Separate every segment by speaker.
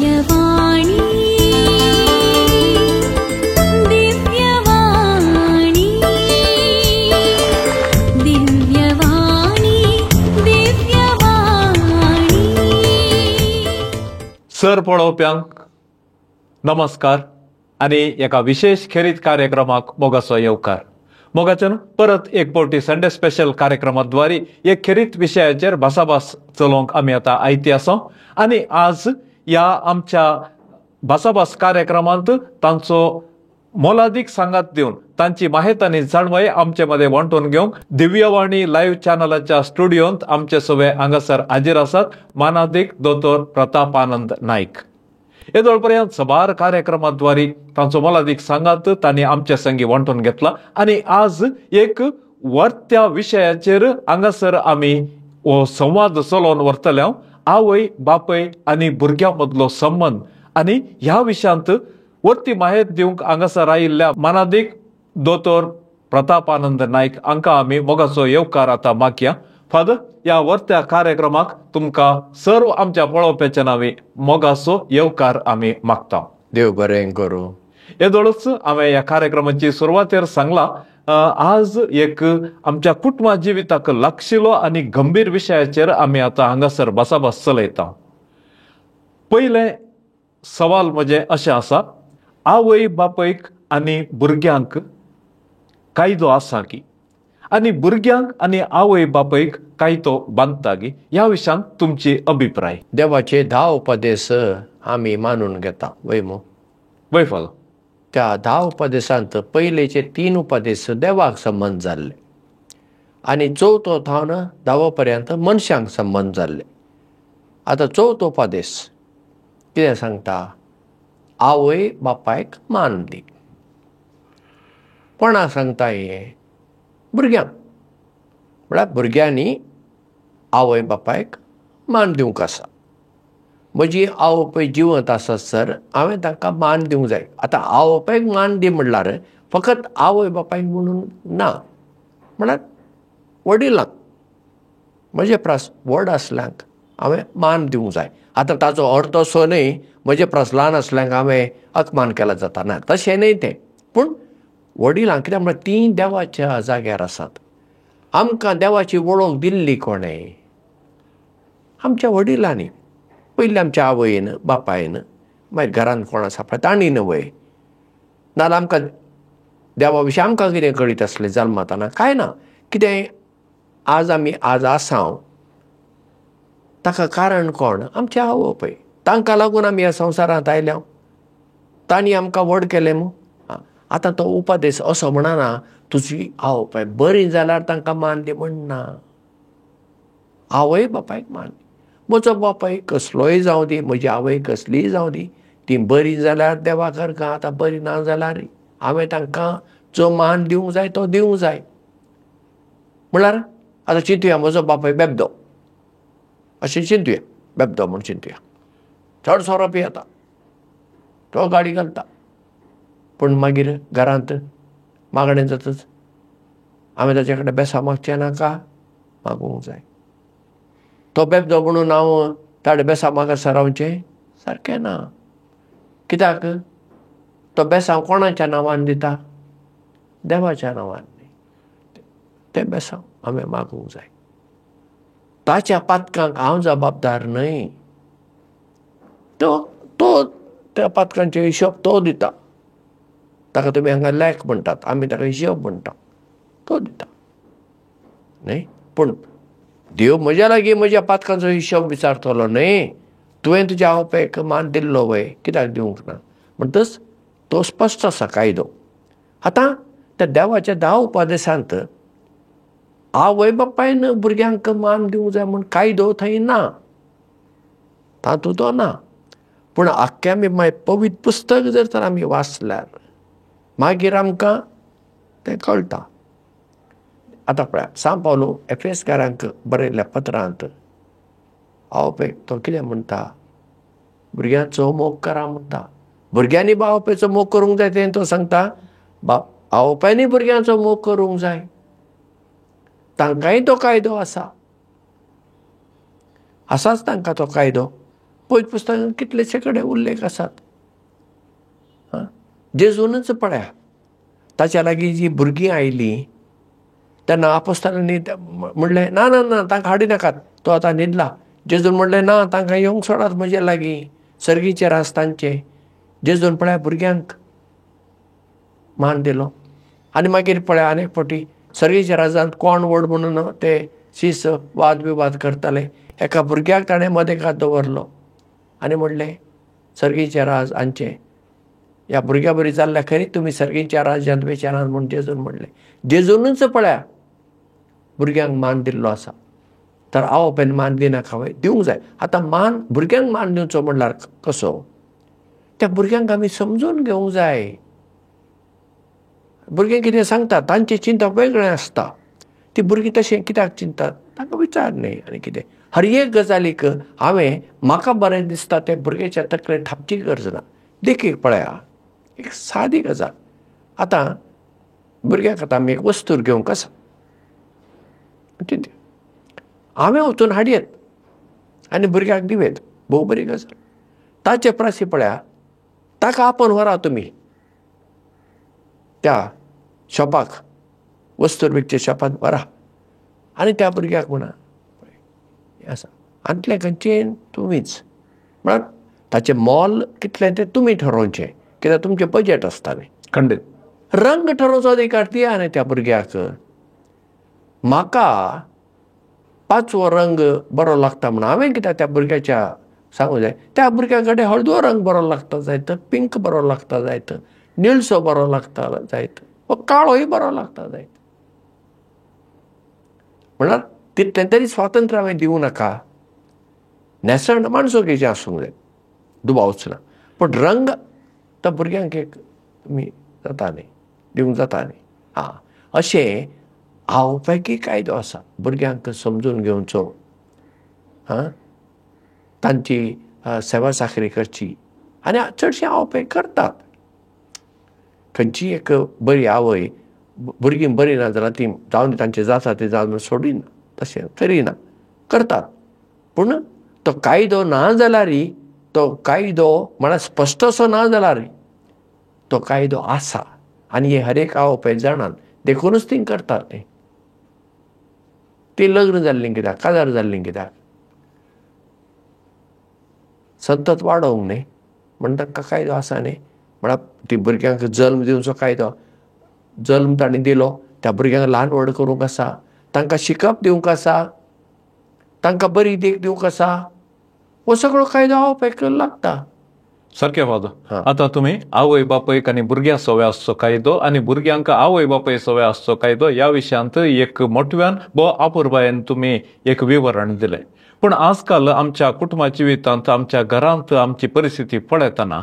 Speaker 1: दिव्यवाणी दिव्यवाणी दिव्यवाणी दिव्यवाणी.
Speaker 2: सर पळोवप्यांक नमस्कार आणि एका विशेष खेरीत कार्यक्रमाक मोगाचो येवकार. मोगाच्यान परत एक पावटी संडे स्पेशल कार्यक्रमाद्वारे एक खेरीत विशयाचेर भासाभास चलोवंक आमी आतां आयती आसा आणि आज ह्या आमच्या भासाभास कार्यक्रमांत तांचो मोलादीक सांगात दिवन तांची माहिती आनी जाणवाय आमचे मदें वांटून घेवंक दिव्यवाणी लायव्ह चॅनलाच्या स्टुडिओंत आमचे सगळे हांगासर हाजीर आसात मानादीक दोतोर प्रताप आनंद नाईक. येदोळ पर्यंत सबार कार्यक्रमाद्वारे तांचो मोलादीक सांगात तांणी आमचे संगी वांटून घेतला आणि आज एक वर्त्या विशयाचेर हांगासर आमी हो संवाद चलोवन व्हरतले. आवय बापय आनी भुरग्यां मदलो संबंद आनी ह्या विशयांत वर्ती माहिती दिवंक हांगासर आयिल्ल्या मानादीक दोतोर प्रताप आनंद नाईक हांकां आमी मोगाचो येवकार आतां मागया. फादर, ह्या वर्त्या कार्यक्रमाक तुमकां सर्व आमच्या पळोवप्याच्या नांवे मोगाचो येवकार आमी मागता.
Speaker 3: देव बरें करूं.
Speaker 2: येदोळच हांवें ह्या कार्यक्रमाची सुरवातेर सांगलां, आज एक आमच्या कुटुंबा जिविताक लागशिल्लो आनी गंभीर विशयाचेर आमी आतां हांगासर भासाभास चलयता. पयलें सवाल म्हजें अशें आसा, आवय बापयक आनी भुरग्यांक कायदो आसा की, आनी भुरग्यांक आनी आवय बापयक कायदो बांदता की, ह्या विशयान तुमची अभिप्राय.
Speaker 3: देवाचे 10 उपदेश आमी मानून घेता वयमो.
Speaker 2: वय फाल
Speaker 3: त्या 10 उपदेशांत पयलेचे 3 उपदेश देवाक संबंध जाल्ले आनी चवथो थावन 10 पर्यंत मनशांक संबंध जाल्ले. आतां चवथो उपदेश कितें सांगता? आवय बापायक मान दी. कोणाक सांगता हे? भुरग्यांक. म्हळ्यार भुरग्यांनी आवय बापायक मान दिवंक आसा. म्हजी आवय बापूय जिवंत आसत सर, हांवें तांकां मान दिवंक जाय. आतां आवय बापायक मान दी म्हणल्यार फकत आवय बापायक म्हणून ना, म्हळ्यार वडिलांक, म्हजे प्रास व्हड आसल्यांक हांवें मान दिवंक जाय. आतां ताचो अर्थ असो न्हय म्हजे प्रास ल्हान आसल्यांक हांवें अपमान केला जाता, ना तशें न्हय तें. पूण वडिलांक कित्याक म्हळ्यार ती देवाच्या जाग्यार आसात. आमकां देवाची वळख दिल्ली कोणें? आमच्या वडिलांनी. पयलीं आमच्या आवयन बापायन, मागीर घरांत कोण आसा पळय तांणी वय. नाजाल्यार आमकां देवा विशीं आमकां कितें कळीत आसलें जल्मताना? कांय ना. कितें आज आमी आज आसा ताका कारण कोण? आमचे आवय बापूय. तांकां लागून आमी ह्या संवसारांत आयल्या. तांणी आमकां व्हड केलें मू. आतां तो उपदेश असो म्हणना तुजी आवय बापाय बरी जाल्यार तांकां मान दी म्हणना. आवय बापायक मान दी. म्हजो बापाय कसलोय जावं दी, म्हजी आवय कसलीय जावं दी, ती बरी जाल्यार देवा करता. आतां बरी ना जाल्यार हांवें तांकां जो मान दिवंक जाय तो दिवंक जाय. म्हळ्यार आतां चिंतुया, म्हजो बापाय बेबदो अशें चिंतुया, बेबदो म्हूण चिंतुया. चड सोरो पियेता, तो गाडी घालता, पूण मागीर घरांत मागणें जातच हांवें ताचे कडेन बेसा मागचें नाका, मागूंक जाय. तो बेबदो म्हणून हांव ताडे बेसा मागसा रावचें सारकें ना. कित्याक तो बेसांव कोणाच्या नांवान दिता? देवाच्या नांवान. तें बेसांव हांवें मागूंक जाय. ताच्या पातकांक हांव जबाबदार न्हय. तो त्या पातकांचे हिशोब तो दिता. ताका तुमी हांगा लॅक म्हणटात, आमी ताका हिशोब म्हणटा. तो दिता न्हय. पूण देव म्हज्या लागीं म्हज्या पातकांचो हिशोब विचारतलो न्हय. तुवें तुज्या आवय बापायक मान दिल्लो वय, कित्याक दिवंक ना? म्हणटच तो स्पश्ट आसा कायदो. आतां त्या देवाच्या 10 उपदेशांत आवय बापायन भुरग्यांक मान दिवंक जाय म्हूण कायदो थंय ना, तातूंत तो ना. पूण आख्खें आमी मागीर पवित्र पुस्तक जर तर आमी वाचल्यार मागीर आमकां तें कळटा. आतां पळयात, सांत पावलो एफेसकारांक बरयल्ल्या पत्रांत आवय बापायक तो कितें म्हणटा? भुरग्यांचो मोग करा म्हणटा. भुरग्यांनी आवय बापायचो मोग करूंक जाय तें तो सांगता. आवय बापायनी भुरग्यांचो मोग करूंक जाय. तांकांय तो कायदो आसा. आसाच तांकां तो कायदो. पळयत पुस्तकांत कितलेशे कडेन उल्लेख आसात. जेजूनच पळया, ताच्या लागीं जीं भुरगीं आयलीं तेन्ना आपोस्तालांनी म्हणलें ना ना ना तांकां हाडी नाकात, तो आतां न्हिदला. जेजून म्हणलें ना तांकां येवंक सोडात म्हजे लागीं, सर्गीचे राज तांचे. जेजून पळया भुरग्यांक मान दिलो. आनी मागीर पळया आनीक फावटी सर्गीच्या राजांत कोण व्हड म्हणून ते शीस वाद विवाद करताले. एका भुरग्याक ताणें मदेकात दवरलो आनी म्हणलें सर्गीचे राज हांचे. ह्या भुरग्या बरी जाल्ल्या खरी तुमी सर्गीच्या राज्यांत विचारात म्हूण जेजून म्हणलें. जेजूनच पळया भुरग्यांक मान दिल्लो आसा. तर आवय मान दिना खावय दिवंक जाय. आतां मान भुरग्यांक मान दिवचो म्हणल्यार कसो? त्या भुरग्यांक आमी समजून घेवंक जाय. भुरगे कितें सांगता तांची चिंता वेगळें आसता. ती भुरगीं तशें कित्याक चिंतात तांकां विचार न्ही. आनी कितें हर एक गजालीक हांवें म्हाका बरें दिसता तें भुरग्याच्या तकलेंत थापची गरज ना. देखीक पळया एक सादी गजाल. आतां भुरग्याक आतां आमी एक वस्तूर घेवंक आसा, हांवें वचून हाडयेत आनी भुरग्याक दिवेत, भोव बरी गजाल. ताचे प्रासी पळया ताका आपोवन व्हरा तुमी त्या शॉपाक, वस्तूर विकचे शॉपांत व्हरा आनी त्या भुरग्याक म्हणा हें आसा आंतलें खंयचें तुमीच. म्हळ्यार ताचें मोल कितलें तें तुमी ठरोवचें, कित्याक तुमचें बजेट आसता न्ही.
Speaker 2: खंडीत.
Speaker 3: रंग ठरोवचो अधिकार दिया न्ही त्या भुरग्याक. म्हाका 5वो रंग बरो लागता म्हणून हांवें कित्याक त्या भुरग्याच्या सांगूं जाय. त्या भुरग्या कडेन हळदुवो रंग बरो लागता जायत, पिंक बरो लागता जायत, निळसो बरो लागता जायत, वा काळोय बरो लागता जायत. म्हळ्यार तितलें तरी स्वातंत्र्य हांवें दिवं नाका. न्हेसण माणसुकेचें आसूंक जाय, दुबावच ना. पूण रंग त्या भुरग्यांक एक तुमी जाता न्ही, दिवंक जाता न्ही. अशें आवयकी कायदो आसा भुरग्यांक समजून घेवचो. तांची सेवा साखरी करची. आनी चडशीं आवय करतात. खंयची एक बरी आवय भुरगीं बरी ना जाल्यार ती जावन तांचें जाता तें जावन सोडिना, तशें करिना, करतात. पूण तो कायदो ना जाल्यारय, तो कायदो म्हळ्यार स्पश्ट असो ना जाल्यारय तो कायदो आसा आनी हे हर एक आवय जाणात. देखूनच ती करतात न्ही. ती लग्न जाल्लीं कित्याक, काजार जाल्लीं कित्याक, संतत वाडोवंक न्ही म्हण तांकां कायदो आसा न्ही. म्हळ्यार ती भुरग्यांक जल्म दिवचो कायदो, जल्म ताणें दिलो त्या भुरग्यांक ल्हान व्हड करूंक आसा, तांकां शिकप दिवंक आसा, तांकां बरी देख दिवंक आसा. हो सगळो कायदो आवयक लागता.
Speaker 2: सारकें फादर. आतां तुमी आवय बापयक आनी भुरग्यां सवय आसचो कायदो आनी भुरग्यांक आवय बापय सवय आसचो कायदो ह्या विशयांत एक मोठव्यान व आपुरबायेन तुमी एक विवरण दिलें. पूण आजकाल आमच्या कुटुंबा जिवितांत, आमच्या घरांत आमची परिस्थिती पळयतना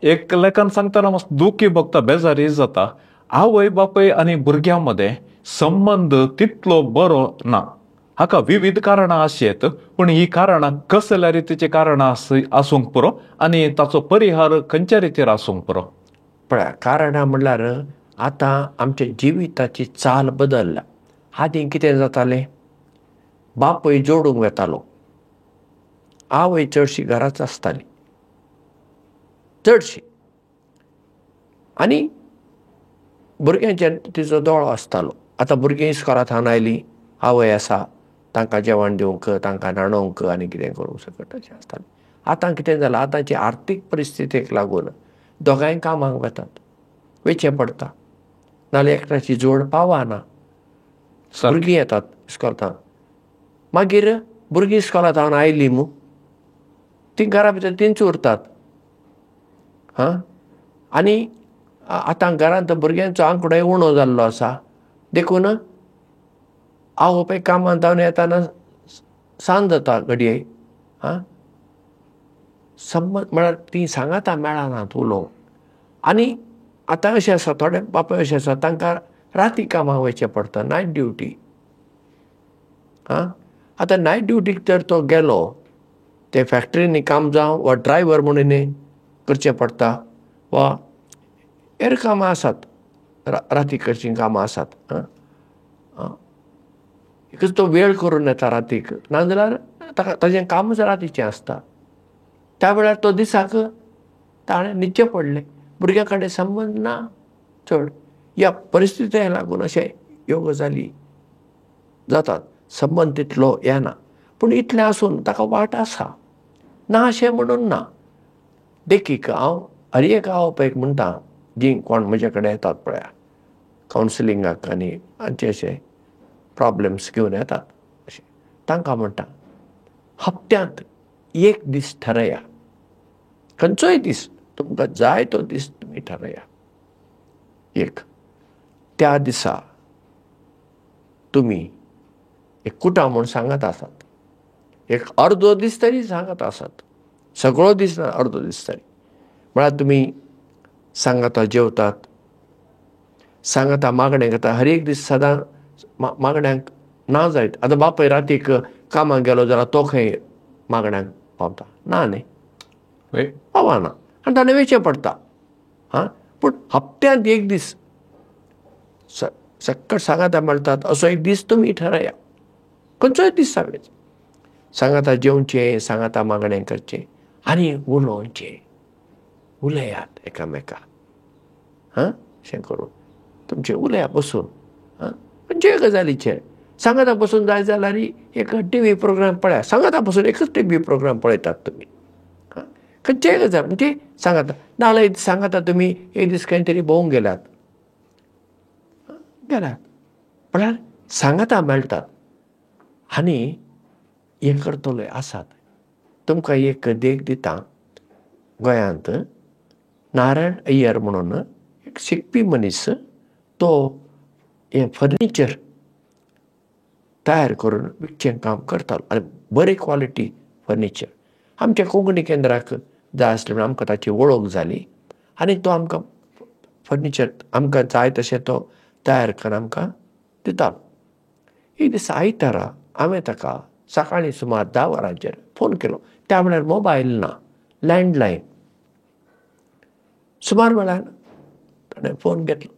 Speaker 2: एक लेखान सांगतना मातसो दुखी भोगता, बेजारी जाता. आवय बापय आनी भुरग्यां मदें संबंद तितलो बरो ना. हाका विविध कारणां आसत, पूण ही कारणां कसल्या रितीची कारणां आसूंक पुरो आनी ताचो परिहार खंयच्या रितीर आसूंक पुरो?
Speaker 3: पळया कारणां म्हणल्यार आतां आमच्या जिविताची चाल बदलल्या. आदीं कितें जातालें, बापय जोडूंक वेतालो, आवय चडशी घराच आसताली, चडशी. आनी भुरग्यांचेर तिचो दोळो आसतालो. आतां भुरगीं इस्कोलांतल्यान आयलीं, आवय आसा, तांकां जेवण दिवंक, तांकां न्हाणोवंक आनी कितें करूंक सकट अशें आसतालें. आतां कितें जालां, आतांची आर्थीक परिस्थितीक लागून दोगांय कामाक वेतात, वेचें पडटा, नाल्यार एकट्याची जोड पावना. भुरगीं येतात इस्कोलांत, मागीर भुरगीं इस्कोलांतल्यान आयलीं मू तीं घरा भितर तींच उरतात. आनी आतां घरांत भुरग्यांचो आंकडोय उणो जाल्लो आसा. देखून आवय बापाय कामांत जावन येताना सांज जाता घडये. संबंद म्हळ्यार ती सांगाता मेळनात उलोवंक. आनी आतां अशें आसा, थोडे बापाय अशें आसा तांकां राती कामाक वयचें पडटा, नायट ड्युटी. आतां नायट ड्युटीक जर तो गेलो, ते फॅक्टरींनी काम जावं वा ड्रायव्हर म्हणून करचें पडटा, वा हेर कामां आसात, राती करचीं कामां आसात. एकच तो वेळ करून येता रातीक, नाजाल्यार ताजें कामच रातीचें आसता. त्या वेळार तो दिसाक ताणें न्हिदचें पडलें. भुरग्यां कडेन संबंद ना चड. ह्या परिस्थितीक लागून अशें ह्यो गजाली जातात. संबंद तितलो येना. पूण इतलें आसून ताका वाट आसा. ना अशें म्हणून ना. देखीक हांव हर एक आवय एक म्हणटा, जीं कोण म्हजे कडेन येतात पळया कावन्सिलिंगाक आनी हांचे अशे प्रॉब्लेम्स घेवन येतात अशें, तांकां म्हणटा हप्त्यांत एक दीस ठरया. खंयचोय दीस तुमकां जाय तो दीस तुमी ठरया. एक त्या दिसा तुमी एक कुटाव म्हूण सांगत आसात. एक अर्दो दीस तरी सांगत आसात. सगळो दीस ना, अर्दो दीस तरी. म्हळ्यार तुमी सांगाता जेवतात, सांगाता मागणें घेता. हर एक दीस सदां मागण्यांक ना जायत. आतां बापूय रातीक कामाक गेलो जाल्यार तो खंय मागण्यांक पावता? ना न्ही, पावना. आनी ताणें वेचें पडटा. पूण हप्त्यांत एक दीस सक्कट सांगाता मेळटात असो एक दीस तुमी ठरया. खंयचोय दीस सांगचें. सांगाता जेवचें, सांगाता मागणें करचें आनी उलोवचें. उलयात एकामेकाक. अशें करून तुमचें उलया बसून. खंयच्याय गजालीचेर सांगाता बसून जाय जाल्यार एक टीव्ही प्रोग्राम पळया. सांगाता बसून एकच टीव्ही प्रोग्राम पळयतात तुमी. खंयच्याय गजाल म्हणजे सांगाता. नाजाल्यार सांगाता तुमी एक दीस खंय तरी भोवंक गेल्यात. म्हळ्यार सांगाता मेळटात आनी हें करतले आसात. तुमकां एक देख दिता. गोंयांत नारायण अय्यर म्हणून एक शिकपी मनीस, तो हें फर्निचर तयार करून विकचें काम करतालो आनी बरे क्वॉलिटी फर्निचर. आमच्या कोंकणी केंद्राक जाय आसलें म्हणून आमकां ताची वळख जाली आनी तो आमकां फर्निचर आमकां जाय तशें तो तयार करून आमकां दितालो. एक दीस आयतारा हांवें ताका सकाळीं सुमार 10 वरांचेर फोन केलो. त्या वेळार मोबायल ना, लँडलायन. सुमार वेळार ताणें फोन घेतलो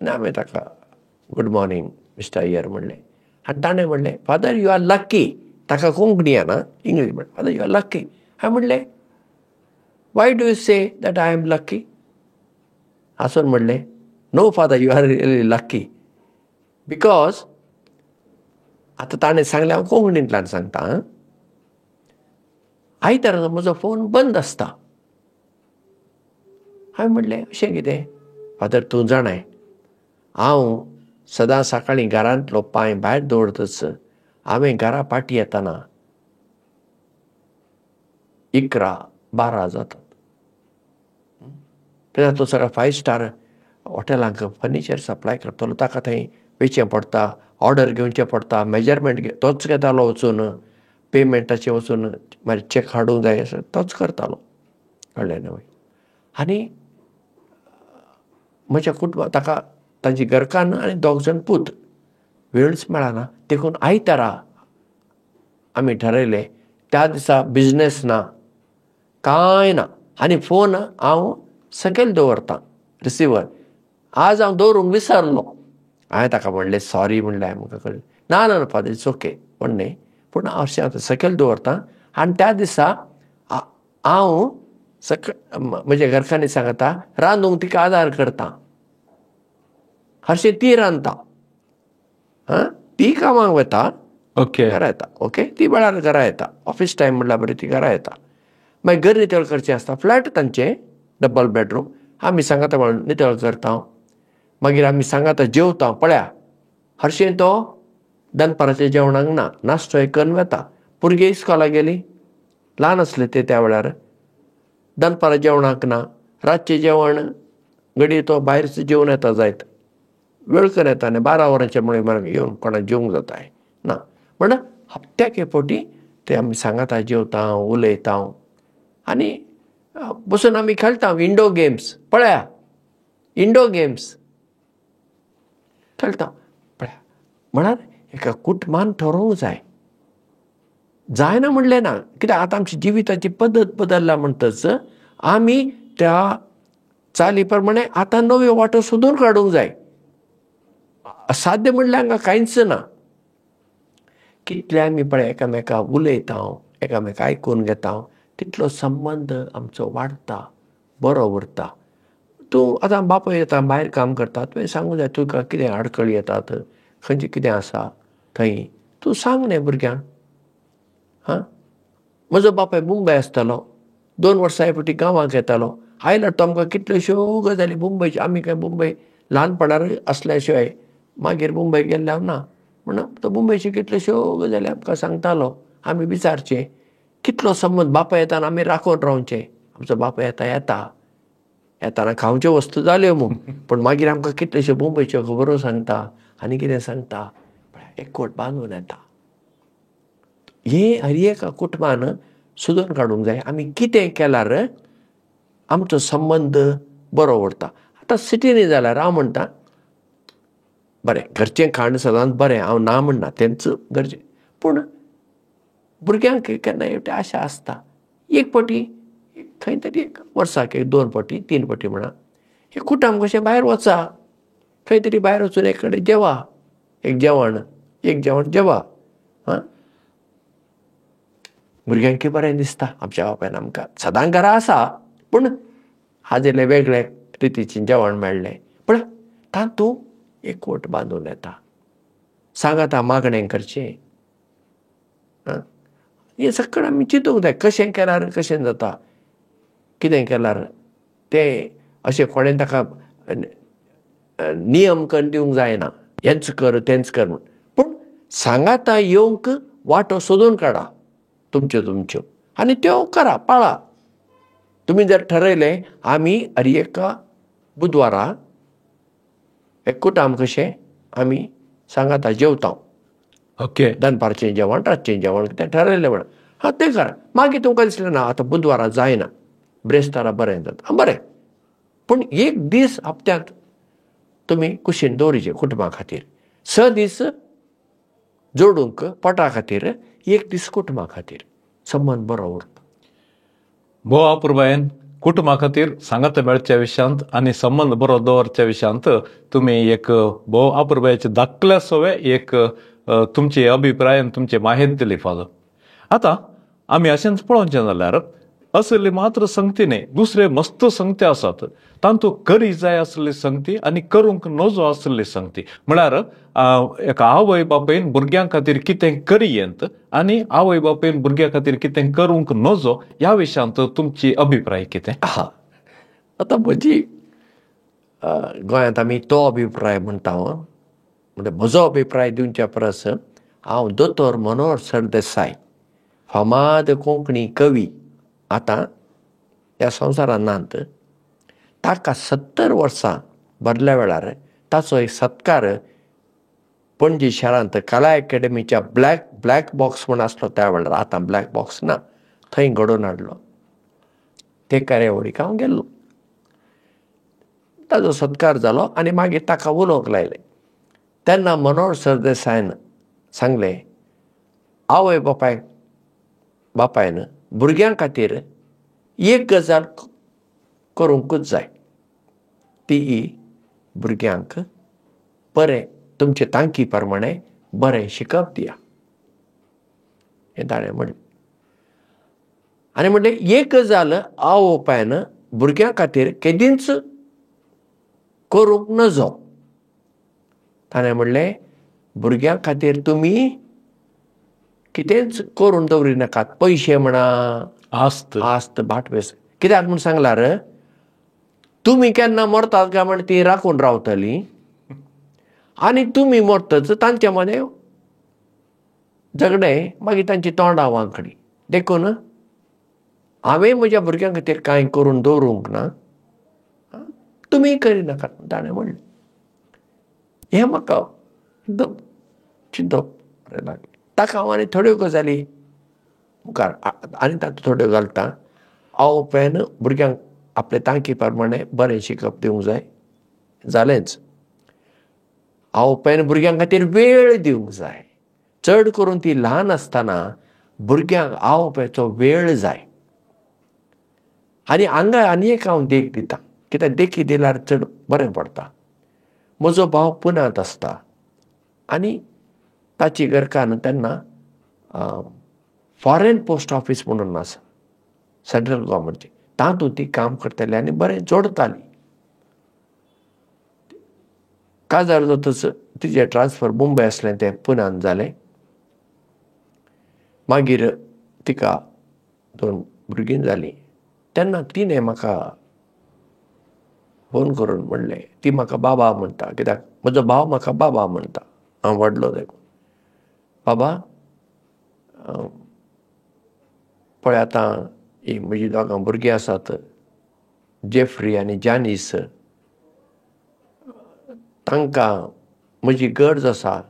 Speaker 3: आनी हांवें ताका गूड मॉर्निंग मिस्टर अय्यर म्हणलें. आनी ताणें म्हणलें, फादर यू आर लकी. ताका कोंकणी येना, इंग्लीश म्हणलें. Father you are lucky. हांवें म्हणलें, why do you say that I am lucky? हांसून म्हणलें, no father you are really lucky. Because आतां ताणें सांगलें, हांव कोंकणींतल्यान सांगता. आयतारा म्हजो फोन बंद आसता. हांवें म्हणलें, अशें कितें? फादर तूं जाणाय, हांव सदां सकाळीं घरांतलो पांय भायर दवरतच हांवें घरा पाटी येताना 11-12 जातात. कित्याक तो सगळो 5 स्टार हॉटेलांक फर्निचर सप्लाय करतलो. ताका थंय वेचें पडटा, ऑर्डर घेवचें पडटा, मेजरमेंट तोच घेतालो वचून, पेमेंटाचें वचून मागीर चॅक हाडूंक जाय आसा तोच करतालो. कळ्ळें न्हय? आनी म्हज्या कुटुंबाक ताका ताची घरकान्न आनी 2 जाण पूत वेळच मेळना. देखून आयतारा आमी ठरयलें त्या दिसा बिजनेस ना, कांय ना. आनी फोन हांव सकयल दवरतां रिसिवर. आज हांव दवरूंक विसरलो. हांवें ताका म्हणलें सॉरी म्हणलें. म्हाका कळ्ळें. ना ना फादर इट्स ओके म्हण न्ही. पूण हांव अशें आतां सकयल दवरतां आनी त्या दिसा हांव म्हज्या घरकान्नी सांगता रांदूंक तिका आदार करता. हरशीं ती रांदता. ती कामाक वता,
Speaker 2: ओके.
Speaker 3: घरा येता. ओके, ती वेळार घरा येता. ऑफीस टायम म्हणल्यार बरें ती घरा येता. मागीर घर नितळ करचें आसता. फ्लॅट तांचें डबल बेडरूम. आमी सांगाता म्हणून नितळ करता. मागीर आमी सांगाता जेवता. पळया हरशीं तो दनपाराच्या जेवणाक ना, नाश्तो एक करून वता. भुरगीं इस्कॉलाक गेलीं, ल्हान आसले ते त्या वेळार. दनपारा जेवणाक ना, रातचें जेवण घडये तो भायर जेवन येता जायत. वेळ करून येता आनी 12 वरांचेर म्हणून येवन कोणाक जेवंक जाताय ना. म्हणल्यार हप्त्याक एक फावटी ते आमी सांगाता जेवता, उलयता आनी बसून आमी खेळटा इंडोर गेम्स. पळया इंडोर गेम्स खेळटा. पळया म्हळ्यार एका कुटुंबान ठरोवंक जाय. जायना म्हणलें ना. कित्याक आतां आमची जिविताची पद्दत बदलल्या म्हणटच आमी त्या चाली प्रमाणे आतां नव्यो वाटो सोदून काडूंक जाय. असाध्य म्हणल्यार हांगा कांयच ना. कितले आमी पळय एकामेका उलयता, एकामेका आयकून घेता, तितलो संबंद आमचो वाडटा, बरो उरता. तूं आतां बापूय येता, भायर काम करता, तुवें सांगूं जाय तुका कितें आडखळी येतात, खंयचें कितें आसा थंय. तूं सांग न्ही भुरग्यांक. म्हजो बापूय मुंबय आसतालो, 2 वर्सां फाटी गांवांक येतालो. आयलो तो आमकां कितल्योश्यो गजाली मुंबयच्यो. आमी काय मुंबय ल्हानपणार आसल्या शिवाय मागीर मुंबय गेल्ले ना. म्हणून तो मुंबयच्यो कितल्योश्यो गजाली आमकां सांगतालो. आमी विचारचें. कितलो संबंद बापूय येताना आमी राखून रावचें. आमचो बापूय येताना खावच्यो वस्तू जाल्यो म्हूण, पूण मागीर आमकां कितल्योश्यो मुंबयच्यो खबरो सांगता आनी कितें सांगता. एकवट बांदून येता. हे हर एका कुटुंबान सुदोवन काडूंक जाय. आमी कितें केल्यार आमचो संबंद बरो उरता. आतां सिटीनी जाल्यार हांव म्हणटा बरें, घरचें खाण सदांच बरें, हांव ना म्हणना, तेंच गरजेचें. पूण भुरग्यांक केन्नाय आशा आसता. एक फावटी खंय तरी वर्साक 2 फावटी 3 फावटी म्हणा हे कुटुंब कशें भायर वचा, खंय तरी भायर वचून एक कडेन जेवा, एक जेवण जेवा. भुरग्यांक बरें दिसता. आमच्या बापायन आमकां सदां घरा आसा, पूण हाजेले वेगळे रितीचें जेवण मेळ्ळें. पण तातूंत एकवट बांदून येता. सांगाता मागणें करचें. हें सगळें आमी चिंतूंक जाय. कशें केल्यार कशें जाता, कितें केल्यार तें अशें कोणें ताका नियम करून दिवंक जायना, हेंच कर तेंच कर म्हूण. पूण सांगाता येवंक वाटो सोदून काडा तुमच्यो आनी त्यो करा, पाळा. तुमी जर ठरयलें आमी हर एका बुधवारा एक कुटुंब कशें आमी सांगाता जेवता,
Speaker 2: ओके,
Speaker 3: दनपारचें जेवण, रातचें जेवण तें ठरयलें म्हणून तें करा. मागीर तुमकां दिसलें ना आतां बुधवारा जायना, ब्रेस्तारा बरें जाता, बरें. पूण एक दीस हप्त्यांत तुमी कुशीन दवरिचें कुटुंबा खातीर. 6 दीस जोडूंक पोटा खातीर, एक दीस कुटुंबा खातीर. संबंद बरो उरता.
Speaker 2: भोव अपुर्बायेन कुटुंबा खातीर सांगाता मेळच्या विशयांत आनी संबंद बरो दवरच्या विशयांत तुमी एक भोव अपुर्बायेचे धाकल्या सोवे एक तुमचे अभिप्रायान तुमचे माहिती दिली फादर. आतां आमी अशेंच पळोवचें जाल्यार असले मात्र संगती न्ही, दुसरे मस्त संगती आसात. तातूंत करी जाय आसली संगती आनी करूंक नजो आसली संगती. म्हळ्यार एका आवय बापायन भुरग्यां खातीर कितें करियेंत आनी आवय बापायन भुरग्यां खातीर कितें करूंक नजो, ह्या विशयांत तुमची अभिप्राय कितें?
Speaker 3: आतां म्हजी गोंयांत आमी तो अभिप्राय म्हणटा. म्हणजे म्हजो अभिप्राय दिवच्या परस हांव दोतोर मनोहर सरदेसाय, फामाद कोंकणी कवी, आतां ह्या संवसारांत नात. ताका 70 वर्सां भरल्या वेळार ताचो एक सत्कार पणजी शारांत कला अकॅडमीच्या ब्लॅक बॉक्स म्हूण आसलो त्या वेळार, आतां ब्लॅक बॉक्स ना, थंय घडोवन हाडलो. ते कार्यावळीक हांव गेल्लो. ताजो सत्कार जालो आनी मागीर ताका उलोवंक लायलें. तेन्ना मनोहर सरदेसायन सांगलें, आवय बापायन भुरग्यां खातीर एक गजाल करूंकूच जाय, ती भुरग्यांक बरें तुमचे तांकी प्रमाणे बरें शिकप दिया. हें ताणें म्हणलें. आनी म्हणलें एक गजाल आवय बापायन भुरग्यां खातीर केदींच करूंक नजो. ताणें म्हणलें भुरग्यां खातीर तुमी कितेंच करून दवरी नाकात. पयशे म्हणा, आस्त भाटवेस, कित्याक म्हूण सांगल्यार तुमी केन्ना मरतात काय म्हण ती राखून रावतलीं आनी तुमी मरतच तांचे मदें झगडें, मागीर तांची तोंडां वांकडी. देखून हांवें म्हज्या भुरग्यां खातीर कांय करून दवरूंक ना, तुमी करिनाकात ताणें म्हणलें. हें म्हाका एकदम चिंतप बरें लागलें. ताका हांव आनी थोड्यो गजाली मुखार आनी तातूंत थोड्यो घालता. आवय बापायन भुरग्यांक आपले तांकी प्रमाणे बरें शिकप दिवंक जाय, जालेंच. आवय बापायन भुरग्यां खातीर वेळ दिवंक जाय. चड करून ती ल्हान आसतना भुरग्यांक आवय बापायचो वेळ जाय. आनी हांगा आनी एक हांव देख दितां, कित्याक देखी दिल्यार चड बरें पडटा. म्हजो भाव पुण्यांत आसता आनी ताची घरकान्न तेन्ना फॉरेन पोस्ट ऑफिस म्हणून आसा सेंट्रल गव्हर्मेंटची, तातूंत ती काम करताली आनी बरें जोडताली. काजार जातच तिचें ट्रान्सफर मुंबय आसलें तें पुण्यान जालें. मागीर तिका 2 भुरगीं जालीं. तेन्ना तिणें म्हाका फोन करून म्हणलें, ती म्हाका बाबा म्हणटा, कित्याक म्हजो भाव म्हाका बाबा म्हणटा, हांव व्हडलो देखून. बाबा पळय आतां ही म्हजीं 2 भुरगीं आसात, जेफ्री आनी जानीस, तांकां म्हजी गरज आसा.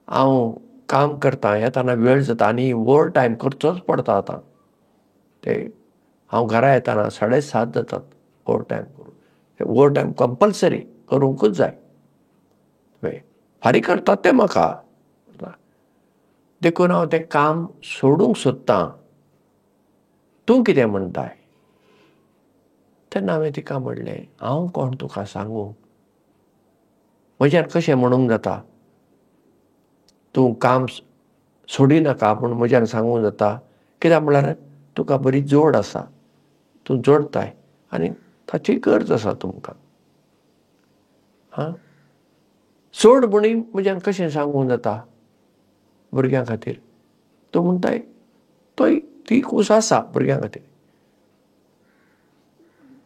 Speaker 3: हांव काम करतां, येताना वेळ जाता आनी ओवर टायम करचोच पडटा. आतां ते हांव घरा येताना 7:30 जातात ओवर टायम करून. ओवर टायम कंपल्सरी करूंकूच जाय. फारीक करतात ते म्हाका, देखून हांव तें काम सोडूंक सोदतां. तूं कितें म्हणटाय? तेन्ना हांवें तिका म्हणलें, हांव कोण तुका सांगूं? म्हज्यान कशें म्हणूंक जाता? तूं काम सोडिनाका पूण म्हज्यान सांगूंक जाता? कित्याक म्हळ्यार तुका बरी जोड आसा, तूं जोडताय आनी ताची गरज आसा तुमकां. सोड म्हणी म्हज्यान कशें सांगूंक जाता भुरग्यां खातीर? तूं म्हणटाय ती खूस आसा भुरग्यां खातीर.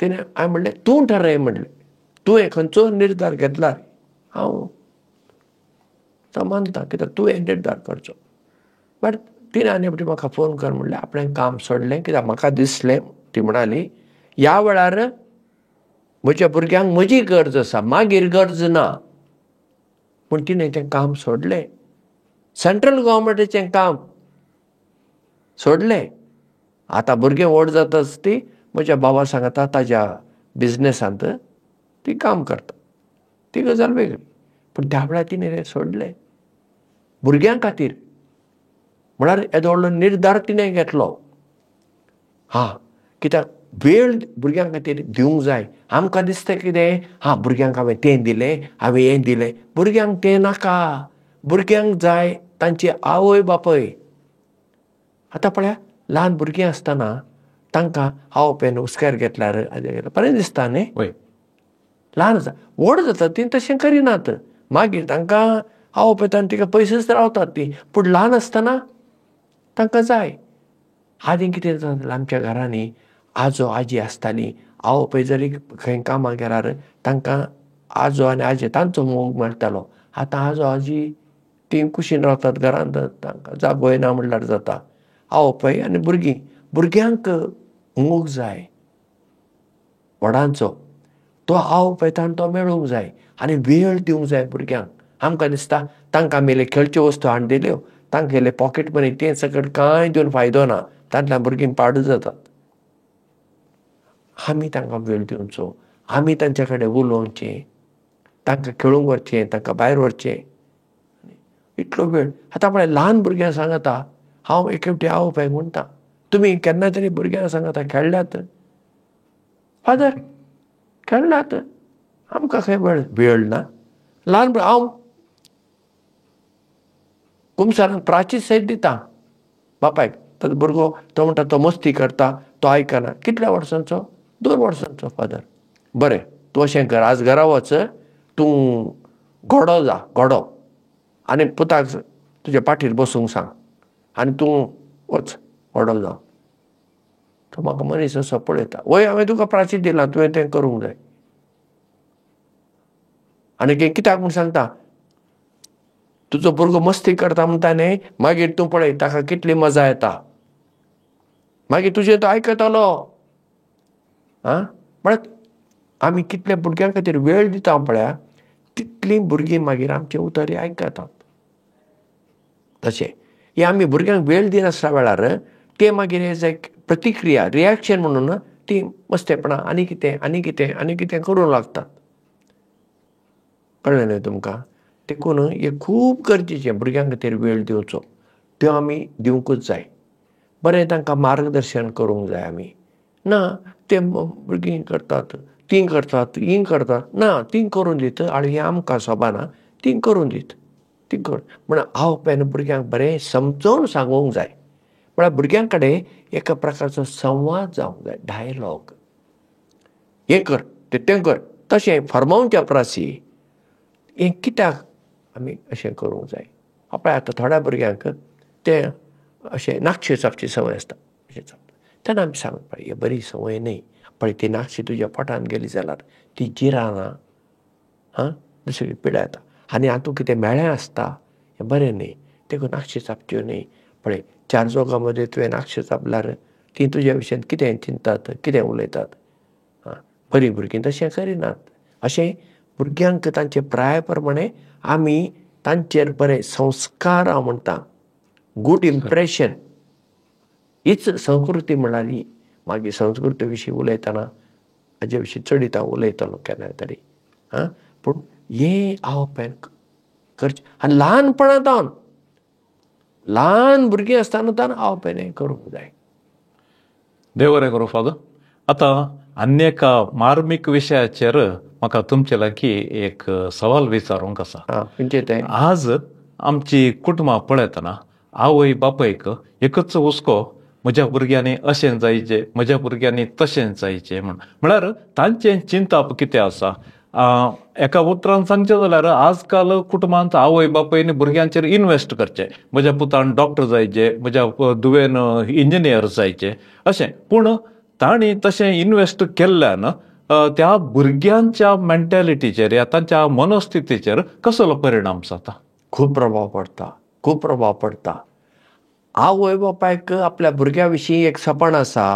Speaker 3: हांवें म्हणलें, तूं ठरय म्हणलें. तुवें खंयचो निर्धार घेतला हांव मानतां, कित्याक तुवें निर्धार करचो. बट तिणें आनी फावटी म्हाका फोन कर म्हणलें. आपणें काम सोडलें, कित्याक म्हाका दिसलें, ती म्हणाली, ह्या वेळार म्हज्या भुरग्यांक म्हजी गरज आसा, मागीर गरज ना. पूण तिणें तें काम सोडलें. सेंट्रल गव्हर्मेंटाचें काम सोडलें. आतां भुरगें व्हड जाताच ती म्हज्या भावा सांगता ताज्या बिझनेसांत ती काम करता. ती गजाल वेगळी. पूण त्या वेळार तिणें तें सोडलें भुरग्यां खातीर. म्हळ्यार येदो व्हडलो निर्धार तिणें घेतलो. कित्याक वेळ भुरग्यां खातीर दिवंक जाय. आमकां दिसता कितें, भुरग्यांक हांवें तें दिलें, हांवें हें दिलें. भुरग्यांक तें नाका. भुरग्यांक जाय तांची आवय बापय. आतां पळया, ल्हान भुरगीं आसतना तांकां आवय बापायन हुस्क्यार घेतल्यार बरें दिसता न्ही. ल्हान आसा, व्हड जाता ती तशें करिनात. मागीर तांकां आवय बापायन तिका पयसच रावतात ती. पूण ल्हान आसतना तांकां जाय. आदीं कितें जातालें आमच्या घरांनी, आजो आजी आसतालीं. आवय बापाय जरी खंय कामाक गेल्यार तांकां आजो आनी आजी तांचो मोग मेळटालो. आतां आजो आजी ती कुशीन रावतात घरांत, तांकां जागोय ना म्हणल्यार जाता. आवय बापाय आनी भुरग्यांक मोग जाय व्हडांचो. तो आवय बापायन तो मेळूंक जाय आनी वेळ दिवंक जाय भुरग्यांक. आमकां दिसता तांकां आमी खर्च्यो वस्तू हाडून दिल्यो, तांगेले पॉकेट मनी तें सकट कांय दिवन फायदो ना. तांतल्यान भुरगीं पाड जातात. आमी तांकां वेळ दिवचो. आमी तांचे कडेन उलोवचें, तांकां खेळूंक व्हरचें, तांकां भायर व्हरचें. इतलो वेळ. आतां पळय, ल्हान भुरग्यां सांगता, हांव एक फावटी आवय बापायक म्हणटा, तुमी केन्ना तरी भुरग्यांक सांगता खेळ्ळ्यात? फादर खेळ्ळ्यात, आमकां खंय वेळ ना. ल्हान हांव कुमसारान प्राचीत सयत दिता बापायक. तो भुरगो तो म्हणटा तो मस्ती करता, तो आयकना. कितल्या वर्सांचो? 2 वर्सांचो. फादर बरें, तूं अशें कर, आज घरा वच, तूं घोडो जा, घोडो, आनी पुताक तुज्या पाठीर बसूंक सांग आनी तूं वच घोडो जावन. तो म्हाका मनीस असो पळयता. वय, हांवें तुका प्राचीत दिलां, तुवें तें करूंक जाय. आनी कित्याक म्हूण सांगता, तुजो भुरगो मस्ती करता म्हणटा न्ही, मागीर तूं पळय ताका कितली मजा येता, मागीर तुजें तो आयकतलो. म्हळ्यार आमी कितले भुरग्यां खातीर वेळ दिता पळया, तितलीं भुरगीं मागीर आमचे उतरी आयकतात. तशें हे आमी भुरग्यांक वेळ दिनासतना वेळार ते मागीर एज ए प्रतिक्रिया, रिएक्शन म्हणून ती मस्तेपणां आनी कितें करूंक लागतात. कळ्ळें न्ही तुमकां? देखून हें खूब गरजेचें भुरग्यां खातीर वेळ दिवचो. त्यो आमी दिवंकूच जाय. बरें तांकां मार्गदर्शन करूंक जाय आमी. ना ते भुरगीं करतात, तीं करतात, हीं करतात. ना, तीं करून दीत, हें आमकां सोबाना, तीं करून दीत. ती कर म्हण आवोपान भुरग्यांक बरें समजोवन सांगूंक जाय. म्हळ्यार भुरग्यां कडेन एका प्रकारचो संवाद जावंक जाय, डायलॉग. हें कर तें कर तशें फर्मावून चपरासी हें कित्याक आमी अशें करूंक जाय. पळय आतां थोड्या भुरग्यांक ते अशें नाक्षी चापची संवय आसता, अशें चापता तेन्ना आमी सांगप ही बरी संवय न्ही. पळय ती नाक्षी तुज्या पोटान गेली जाल्यार ती जिराना, दुसरी पिड्यार येता. आनी हातूंत कितें मेळ्ळें आसता हें बरें न्ही, देखून नाक्षी चापच्यो न्ही. पळय 4 जोगां मदीं तुवें नाक्षी चापल्यार ती तुज्या विशयान कितें चिंतात, कितें उलयतात. बरीं भुरगीं तशें करिनात. अशें भुरग्यांक तांचे प्राय प्रमाणे आमी तांचेर बरे संस्कार हांव म्हणटा, गूड इम्प्रेशन हीच संस्कृती म्हळ्यार ही. मागीर संस्कृती विशीं उलयतना हाजे विशीं चडीत हांव उलयतलों केन्ना तरी. पूण हें आवोपान करचें आनी ल्हानपणांतावन ल्हान भुरगीं आसतनाच्यान आवोपान हें करूंक जाय.
Speaker 2: देव बरें करूं फादर. आतां आनी एका मार्मीक विशयाचेर म्हाका तुमचे लागीं एक सवाल विचारूंक आसा.
Speaker 3: खंयचें तें?
Speaker 2: आज आमची कुटुंबां पळयतना आवय बापयक एकच हुस्को म्हज्या भुरग्यांनी अशें जायचें, म्हज्या भुरग्यांनी तशें जायचें म्हण. म्हळ्यार तांचें चिंतप कितें आसा. एका उतरान सांगचें जाल्यार आज काल कुटुंबांत आवय बापयनी भुरग्यांचेर इन्वेस्ट करचें. म्हज्या पुतान डॉक्टर जायचें, म्हज्या धुवेन इंजिनियर जायचें अशें. पूण तांणी तशें इन्वेस्ट केल्ल्यान त्या भुरग्यांच्या मेंटॅलिटीचेर या तांच्या मनस्थितीचेर कसलो परिणाम जाता?
Speaker 3: खूब प्रभाव पडटा, खूब प्रभाव पडटा. आवय बापायक आपल्या भुरग्या विशीं एक सपन आसा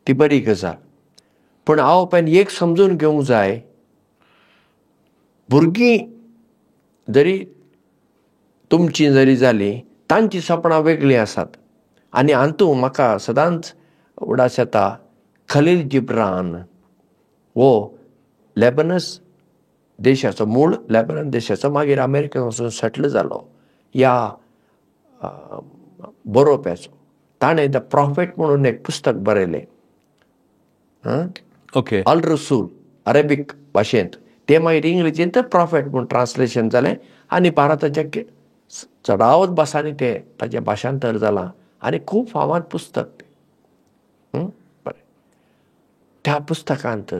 Speaker 3: ती बरी गजाल. पूण आवयन एक समजून घेवंक जाय, भुरगीं जरी तुमचीं जरी जालीं तांचीं सपनां वेगळीं आसात. आनी हातूंत म्हाका सदांच उडास येता खलील जिब्रान हो लेबनस देशाचो, मूळ लेबनन देशाचो, मागीर अमेरिकेन वचून सेटल जालो ह्या बरोवप्याचो. ताणें द प्रॉफेट म्हणून एक पुस्तक बरयलें.
Speaker 2: ओके.
Speaker 3: अल रसूल अरेबीक भाशेंत, तें मागीर इंग्लिशींत प्रॉफेट म्हणून ट्रान्सलेशन जालें आनी भारताच्या चडावत भासांनी तें ताचें भाशांतर जालां आनी खूब फामाद पुस्तक तें. बरें. त्या पुस्तकांत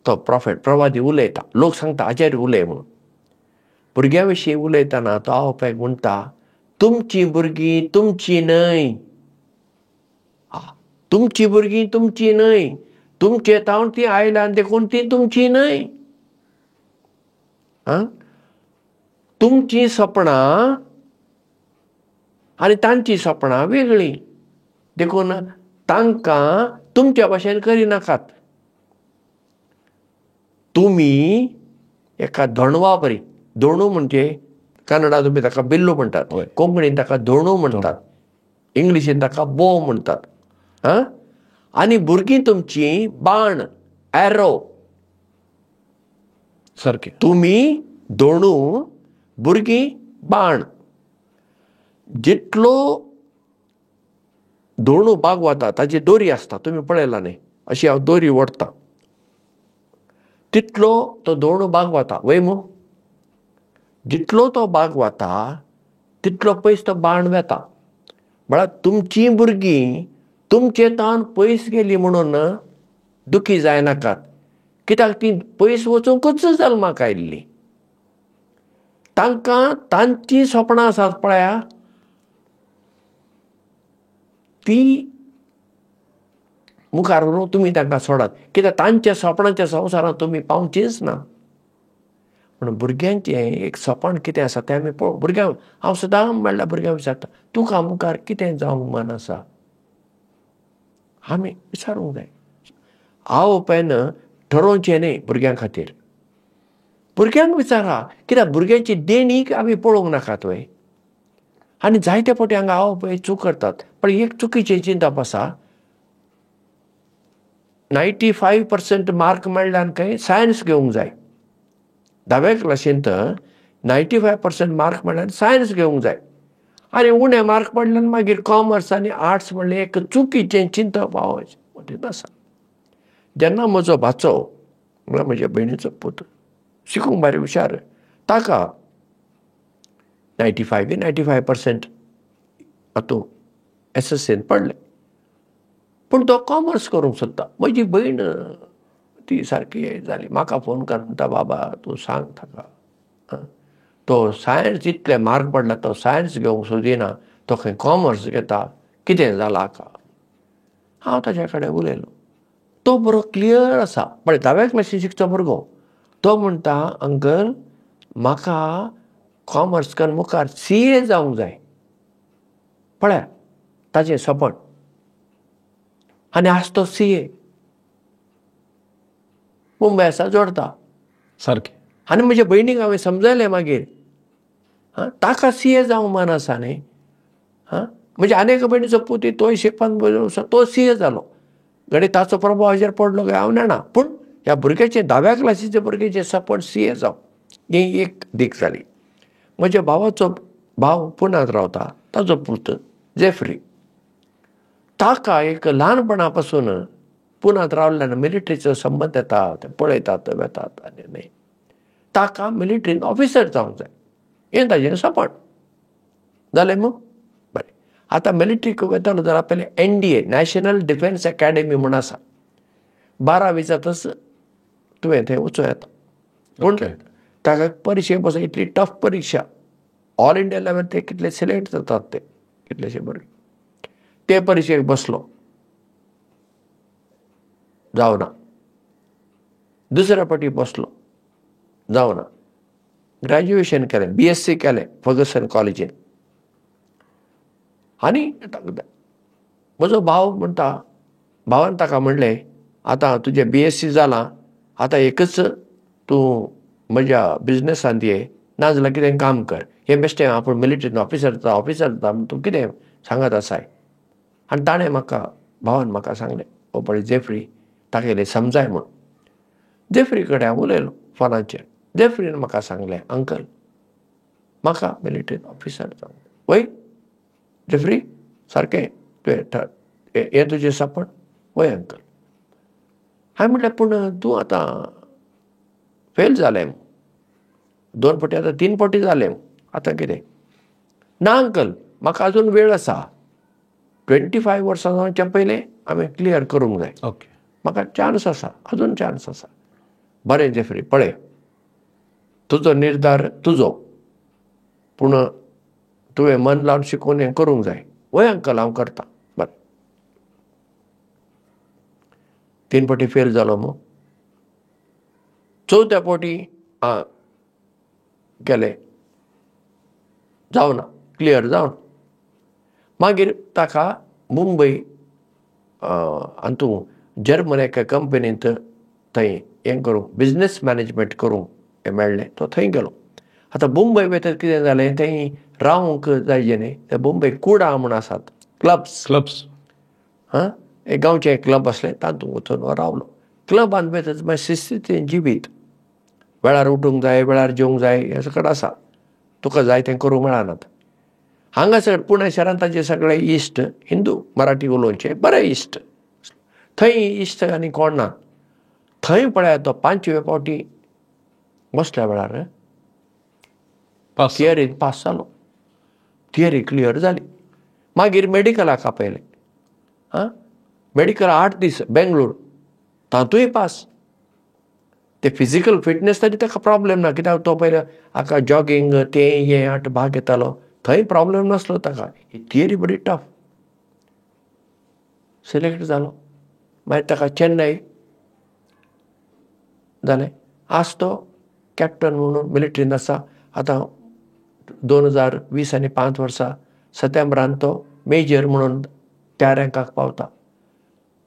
Speaker 3: तो प्रॉफेट प्रवादी उलयता, लोक सांगता हाजेर उलय म्हणून. भुरग्यां विशीं उलयतना तो आवयक म्हणटा तुमचीं भुरगीं तुमचीं न्हय, तुमचीं भुरगीं तुमचीं न्हय, तुमचे तावन तीं आयल्यान देखून तीं तुमचीं न्हय. तुमचीं सपनां आनी तांचीं सपनां वेगळीं, देखून तांकां तुमच्या भाशेन करिनाकात. तुमी एका धोणवा परी, धोणू म्हणजे कन्नडा तुमी ताका बिल्लू म्हणटात, कोंकणीन ताका धोणू म्हणटात, इंग्लिशीन ताका बो म्हणटात. आनी भुरगीं तुमचीं बाण, एरो
Speaker 2: सारकें.
Speaker 3: तुमी धोणू, भुरगीं बाण. जितलो धोणू बाग वता ताची दोरी आसता, तुमी पळयला न्ही, अशी हांव दोरी ओडटा, तितलो तो धोणू बाग वता वयमू. जितलो तो बाग वता तितलो पयस तो बाण वेता. म्हळ्यार तुमचीं भुरगीं तुमचे तावन पयस गेलीं म्हणून दुखी जायनाकात, कित्याक तीं पयस वचूंकूच जल्माक आयिल्लीं. तांकां तांचीं सपनां आसात पळया, ती मुखार व्हरून तुमी तांकां सोडात, कित्याक तांच्या सपनाच्या संवसारांत तुमी पावचींच ना. म्हणून भुरग्यांचें एक सपन कितें आसा तें आमी पळोवंक. भुरग्यांक हांव सदां म्हणल्यार भुरग्यांक विचारता तुका मुखार कितें जावंक मन आसा, आमी विचारूंक जाय. आवयन ठरोवचें न्ही भुरग्यां खातीर, भुरग्यांक विचारा, कित्याक भुरग्यांची देणीक आमी पळोवंक नाकात वय. आनी जायते फावटी हांगा आवय चूक करतात. पण एक चुकीचें चिंतप आसा, 95% मार्क मेळ्ळ्यान खंय सायन्स घेवंक जाय. 10व्या क्लासींत 95% मार्क मेळ्ळ्यान सायन्स घेवंक जाय आनी उणे मार्क पडल्यान मागीर कॉमर्स आनी आर्ट्स म्हणलें एक चुकीचें चिंतप आवय आसा. जेन्ना म्हजो भाचो म्हळ्यार म्हज्या भयणीचो पूत शिकूंक बरें हुशार, ताका 95% हातूंत SSCन पडले. पूण तो कॉमर्स करूंक सोदता. म्हजी भयण ती सारकी हे जाली. म्हाका फोन करून म्हणटा, बाबा तूं सांग ताका, तो सायन्स इतले मार्क पडला, तो सायन्स घेवंक सोदिना, तो खंय कॉमर्स घेता, कितें जालां हाका. हांव ताचे कडेन उलयलो. तो बरो क्लियर आसा. पळय 10व्या क्लासीक शिकचो भुरगो. तो म्हणटा, अंकल म्हाका कॉमर्स करून मुखार CA जावंक जाय. पळया ताचें सपन. आनी आसा तो CA. मुंबय आसा जोडता.
Speaker 2: सारकें.
Speaker 3: आनी म्हज्या भयणीक हांवें समजयलें मागीर, ताका CA जावंक मन आसा न्ही. म्हणजे आनी एका भयणीचो पूत तोय शिकपाक तो CA जालो. घडये ताचो प्रभाव हाजेर पडलो काय हांव जाणा. पूण ह्या भुरग्याचें 10व्या क्लासीच्या भुरग्याचें सपन CA जावप ही एक दिक जाली. म्हज्या भावाचो भाव पुण्यात रावता. ताचो पूत जेफ्री. ताका एक ल्हानपणा पासून पुण्यात रावल्यान मिलिटरीचो संबंद येता, ते पळयतात वेतात आनी न्ही. ताका मिलिटरीन ऑफिसर जावंक जाय हें ताजें सपन. जालें मग बरें. आतां मिलिटरीक वयतालो जाल्यार पयलें NDA नॅशनल डिफेन्स अकॅडमी म्हूण आसा. 12वी जातच तुवें थंय वचूं येता. पूण ताका परिक्षेक बसोन इतली टफ परीक्षा. ऑल इंडिया लेवल ते कितले सिलेक्ट जातात ते कितलेशे भुरगे. ते परिक्षेक बसलो, जावना. दुसऱ्या फावटी बसलो, जावना. ग्रॅज्युएशन केलें, BSc केलें फर्गसन कॉलेजीन. आनी म्हजो भाव म्हणटा, भावान ताका म्हणलें, आतां तुजें BSc जालां, आतां एकच तूं म्हज्या बिजनसान दिये, नाजाल्यार कितें काम कर. हें बेश्टें आपूण मिलिटरीन ऑफिसर जाता तूं कितें सांगत आसाय. आनी ताणें म्हाका भावान म्हाका सांगलें, ओ पळय जेफ्री, ताका इल्लें समजाय म्हूण. जेफ्री कडेन हांव उलयलो फोनाचेर. जेफ्रीन म्हाका सांगलें, अंकल म्हाका मिलिटरीन ऑफिसर जावंक जाय. वय जेफ्री सारकें तुवें हें तुजें सपन. वय अंकल. हांवें म्हणलें पूण तूं आतां फेल जालें. 2 फावटी आतां 3 फावटी जालें. आतां कितें. ना अंकल म्हाका अजून वेळ आसा. 25 वर्सां जावच्या पयलें हांवें क्लियर करूंक जाय.
Speaker 2: ओके.
Speaker 3: म्हाका चान्स आसा, अजून चान्स आसा. बरें जेफ्री पळय, तुजो निर्धार तुजो, पूण तुवें मन लावन शिकून हें करूंक जाय. वय अंकल हांव करतां. बरें. 3 फावटी फेल जालो मग. 4थ्या फावटी केलें, जावना, क्लियर जावन. मागीर ताका मुंबय हातूंत जर्मन एका कंपनींत थंय हें करूंक बिजनेस मॅनेजमेंट करूंक हें मेळ्ळें. तो थंय गेलो. आतां मुंबय वयता कितें जालें, थंय रावंक जायचें न्ही. ते मुंबय कुडा म्हूण आसात क्लब्स. एक गांवचे क्लब आसले, तातूंत वचून रावलो. क्लबान वयता मागीर शिस्तीन जिवीत. वेळार उठूंक जाय, वेळार जेवंक जाय, हें सगळें आसा. तुका जाय तें करूंक मेळना. हांगासर पुणे शारांत ताचे सगळे इश्ट हिंदू मराठी उलोवचे बरे इश्ट. थंय इश्ट आनी कोण ना. थंय पळयात तो 5व्या फावटी बसल्या वेळार थियरीन पास जालो. थियरी क्लियर जाली. मागीर मेडिकलाक आपयलें. मेडिकल 8 दीस बेंगलोर, तातूंय पास. ते फिजिकल फिटनेस तरी ताका प्रॉब्लेम ना, कित्याक तो पयले हाका जॉगिंग तें हें आठ भाग घेतालो. थंय प्रॉब्लेम नासलो ताका. ही थियरी बरी टफ. सिलेक्ट जालो. मागीर ताका चेन्नई जालें. आज तो कॅप्टन म्हणून मिलिटरीन आसा. आतां 2020 आनी 5 वर्सां सप्टेंबरान तो मेजर म्हणून त्या रँकाक पावता.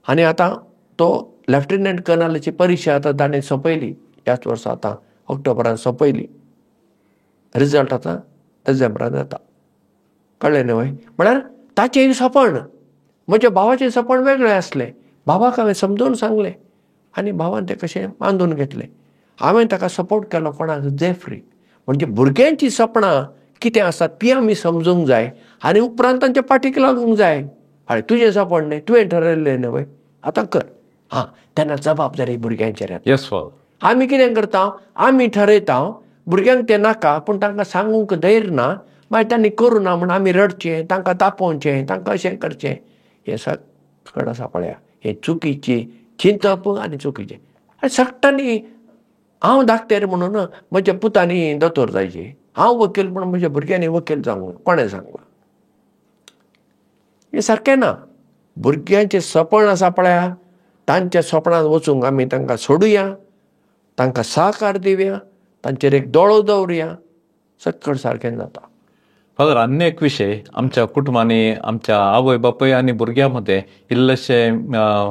Speaker 3: आनी आतां तो लेफ्टनंट कर्नलाची परिक्षा आतां ताणें सोंपयली. ह्याच वर्सा आतां ऑक्टोबरान सोंपयली. रिजल्ट आतां डिसेंबरान येता. कळ्ळें न्ही वय. म्हळ्यार ताचें सपन, म्हज्या भावाचें सपन वेगळें आसलें. भावाक हांवें समजोवन सांगलें आनी भावान तें कशें बांदून घेतलें. हांवें ताका सपोर्ट केलो. कोणाक जेफ्री. म्हणजे भुरग्यांची सपनां कितें आसात तीं आमी समजूंक जाय आनी उपरांत तांच्या फाटीक लागूंक जाय. हय तुजें सपन न्ही, तुवें ठरयल्लें न्ही वय, आतां कर. तेन्ना जबाबदारी भुरग्यांचेर येता.
Speaker 2: Yes father.
Speaker 3: आमी कितें करता, आमी ठरयता भुरग्यांक तें नाका पूण तांकां सांगूंक धैर्य ना मागीर तांणी करूं ना म्हण आमी रडचें तांकां तापोवचें तांकां अशें करचें हें सगळें आसा पळया हें चुकीची चिंतप आनी चुकीचें आनी सक्टांनी हांव धाकटेर म्हणून म्हज्या पुतांनी दोतोर जायचे हांव वकील म्हणून म्हज्या भुरग्यांनी वकील जावंक कोणें सांगलां हें सारकें ना भुरग्यांचें सपन आसा पळया तांच्या सपनांत वचूंक आमी तांकां सोडुया तांकां सहकार दिवया तांचेर एक दोळो दवरुया सगळें सारकें जाता
Speaker 2: फादर अन्य एक विषय आमच्या कुटुंबांनी आमच्या आवय बापूय आनी भुरग्यां इल्लेशे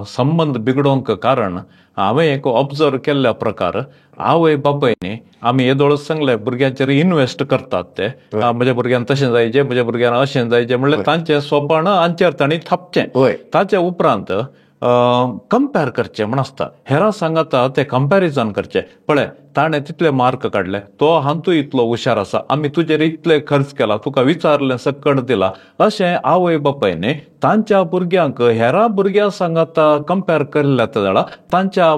Speaker 2: संबंध बिगडोवंक कारण हांवें एक ऑब्जर्व केल्ल्या प्रकार आवय बापूयनी आमी येदोळच सांगलें भुरग्यांचेर इन्वेस्ट करतात ते म्हज्या भुरग्यान तशें जायचें म्हज्या भुरग्यान अशें जायचें म्हणल्यार तांचें स्वप्न हांचेर तांणी थापचें ताच्या उपरांत कंपेर करचें म्हण आसता हेरां सांगता ते कंपॅरिजन करचें पळय ताणें तितले मार्क काडले तो हातूंत इतलो हुशार आसा आमी तुजेर इतले खर्च केला तुका विचारलें सकट दिला अशें आवय बापायनी तांच्या भुरग्यांक हेरां भुरग्यां सांगता कंपेर केल्ल्या वेळा तांच्या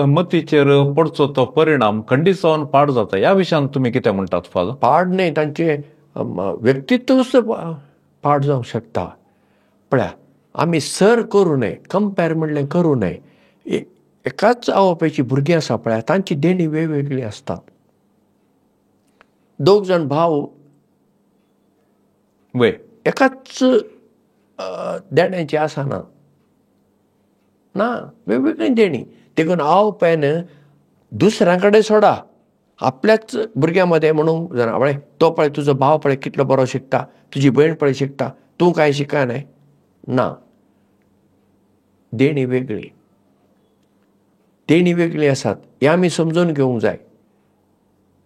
Speaker 2: मतीचेर पडचो तो परिणाम खंडीत जावन पाड जाता ह्या विशयान तुमी कितें म्हणटात फादर
Speaker 3: पाड न्ही तांचें व्यक्तित्वच पाड जावंक शकता पळया आमी सर करूं नये कंपेर म्हणलें करूं नये एकाच आवय भुरगीं आसा पळय तांची देणी वेगवेगळी आसतात दोग जाण भाव
Speaker 2: वय
Speaker 3: एकाच देण्याची आसना ना वेगवेगळी देणी देखून हांव पेन दुसऱ्या कडेन सोडा आपल्याच भुरग्यां मदें म्हणूंक जाणा पळय तो पळय तुजो भाव पळय कितलो बरो शिकता तुजी भयण पळय शिकता तूं कांय शिकना ना देणी वेगळी आसात हे आमी समजून घेवंक जाय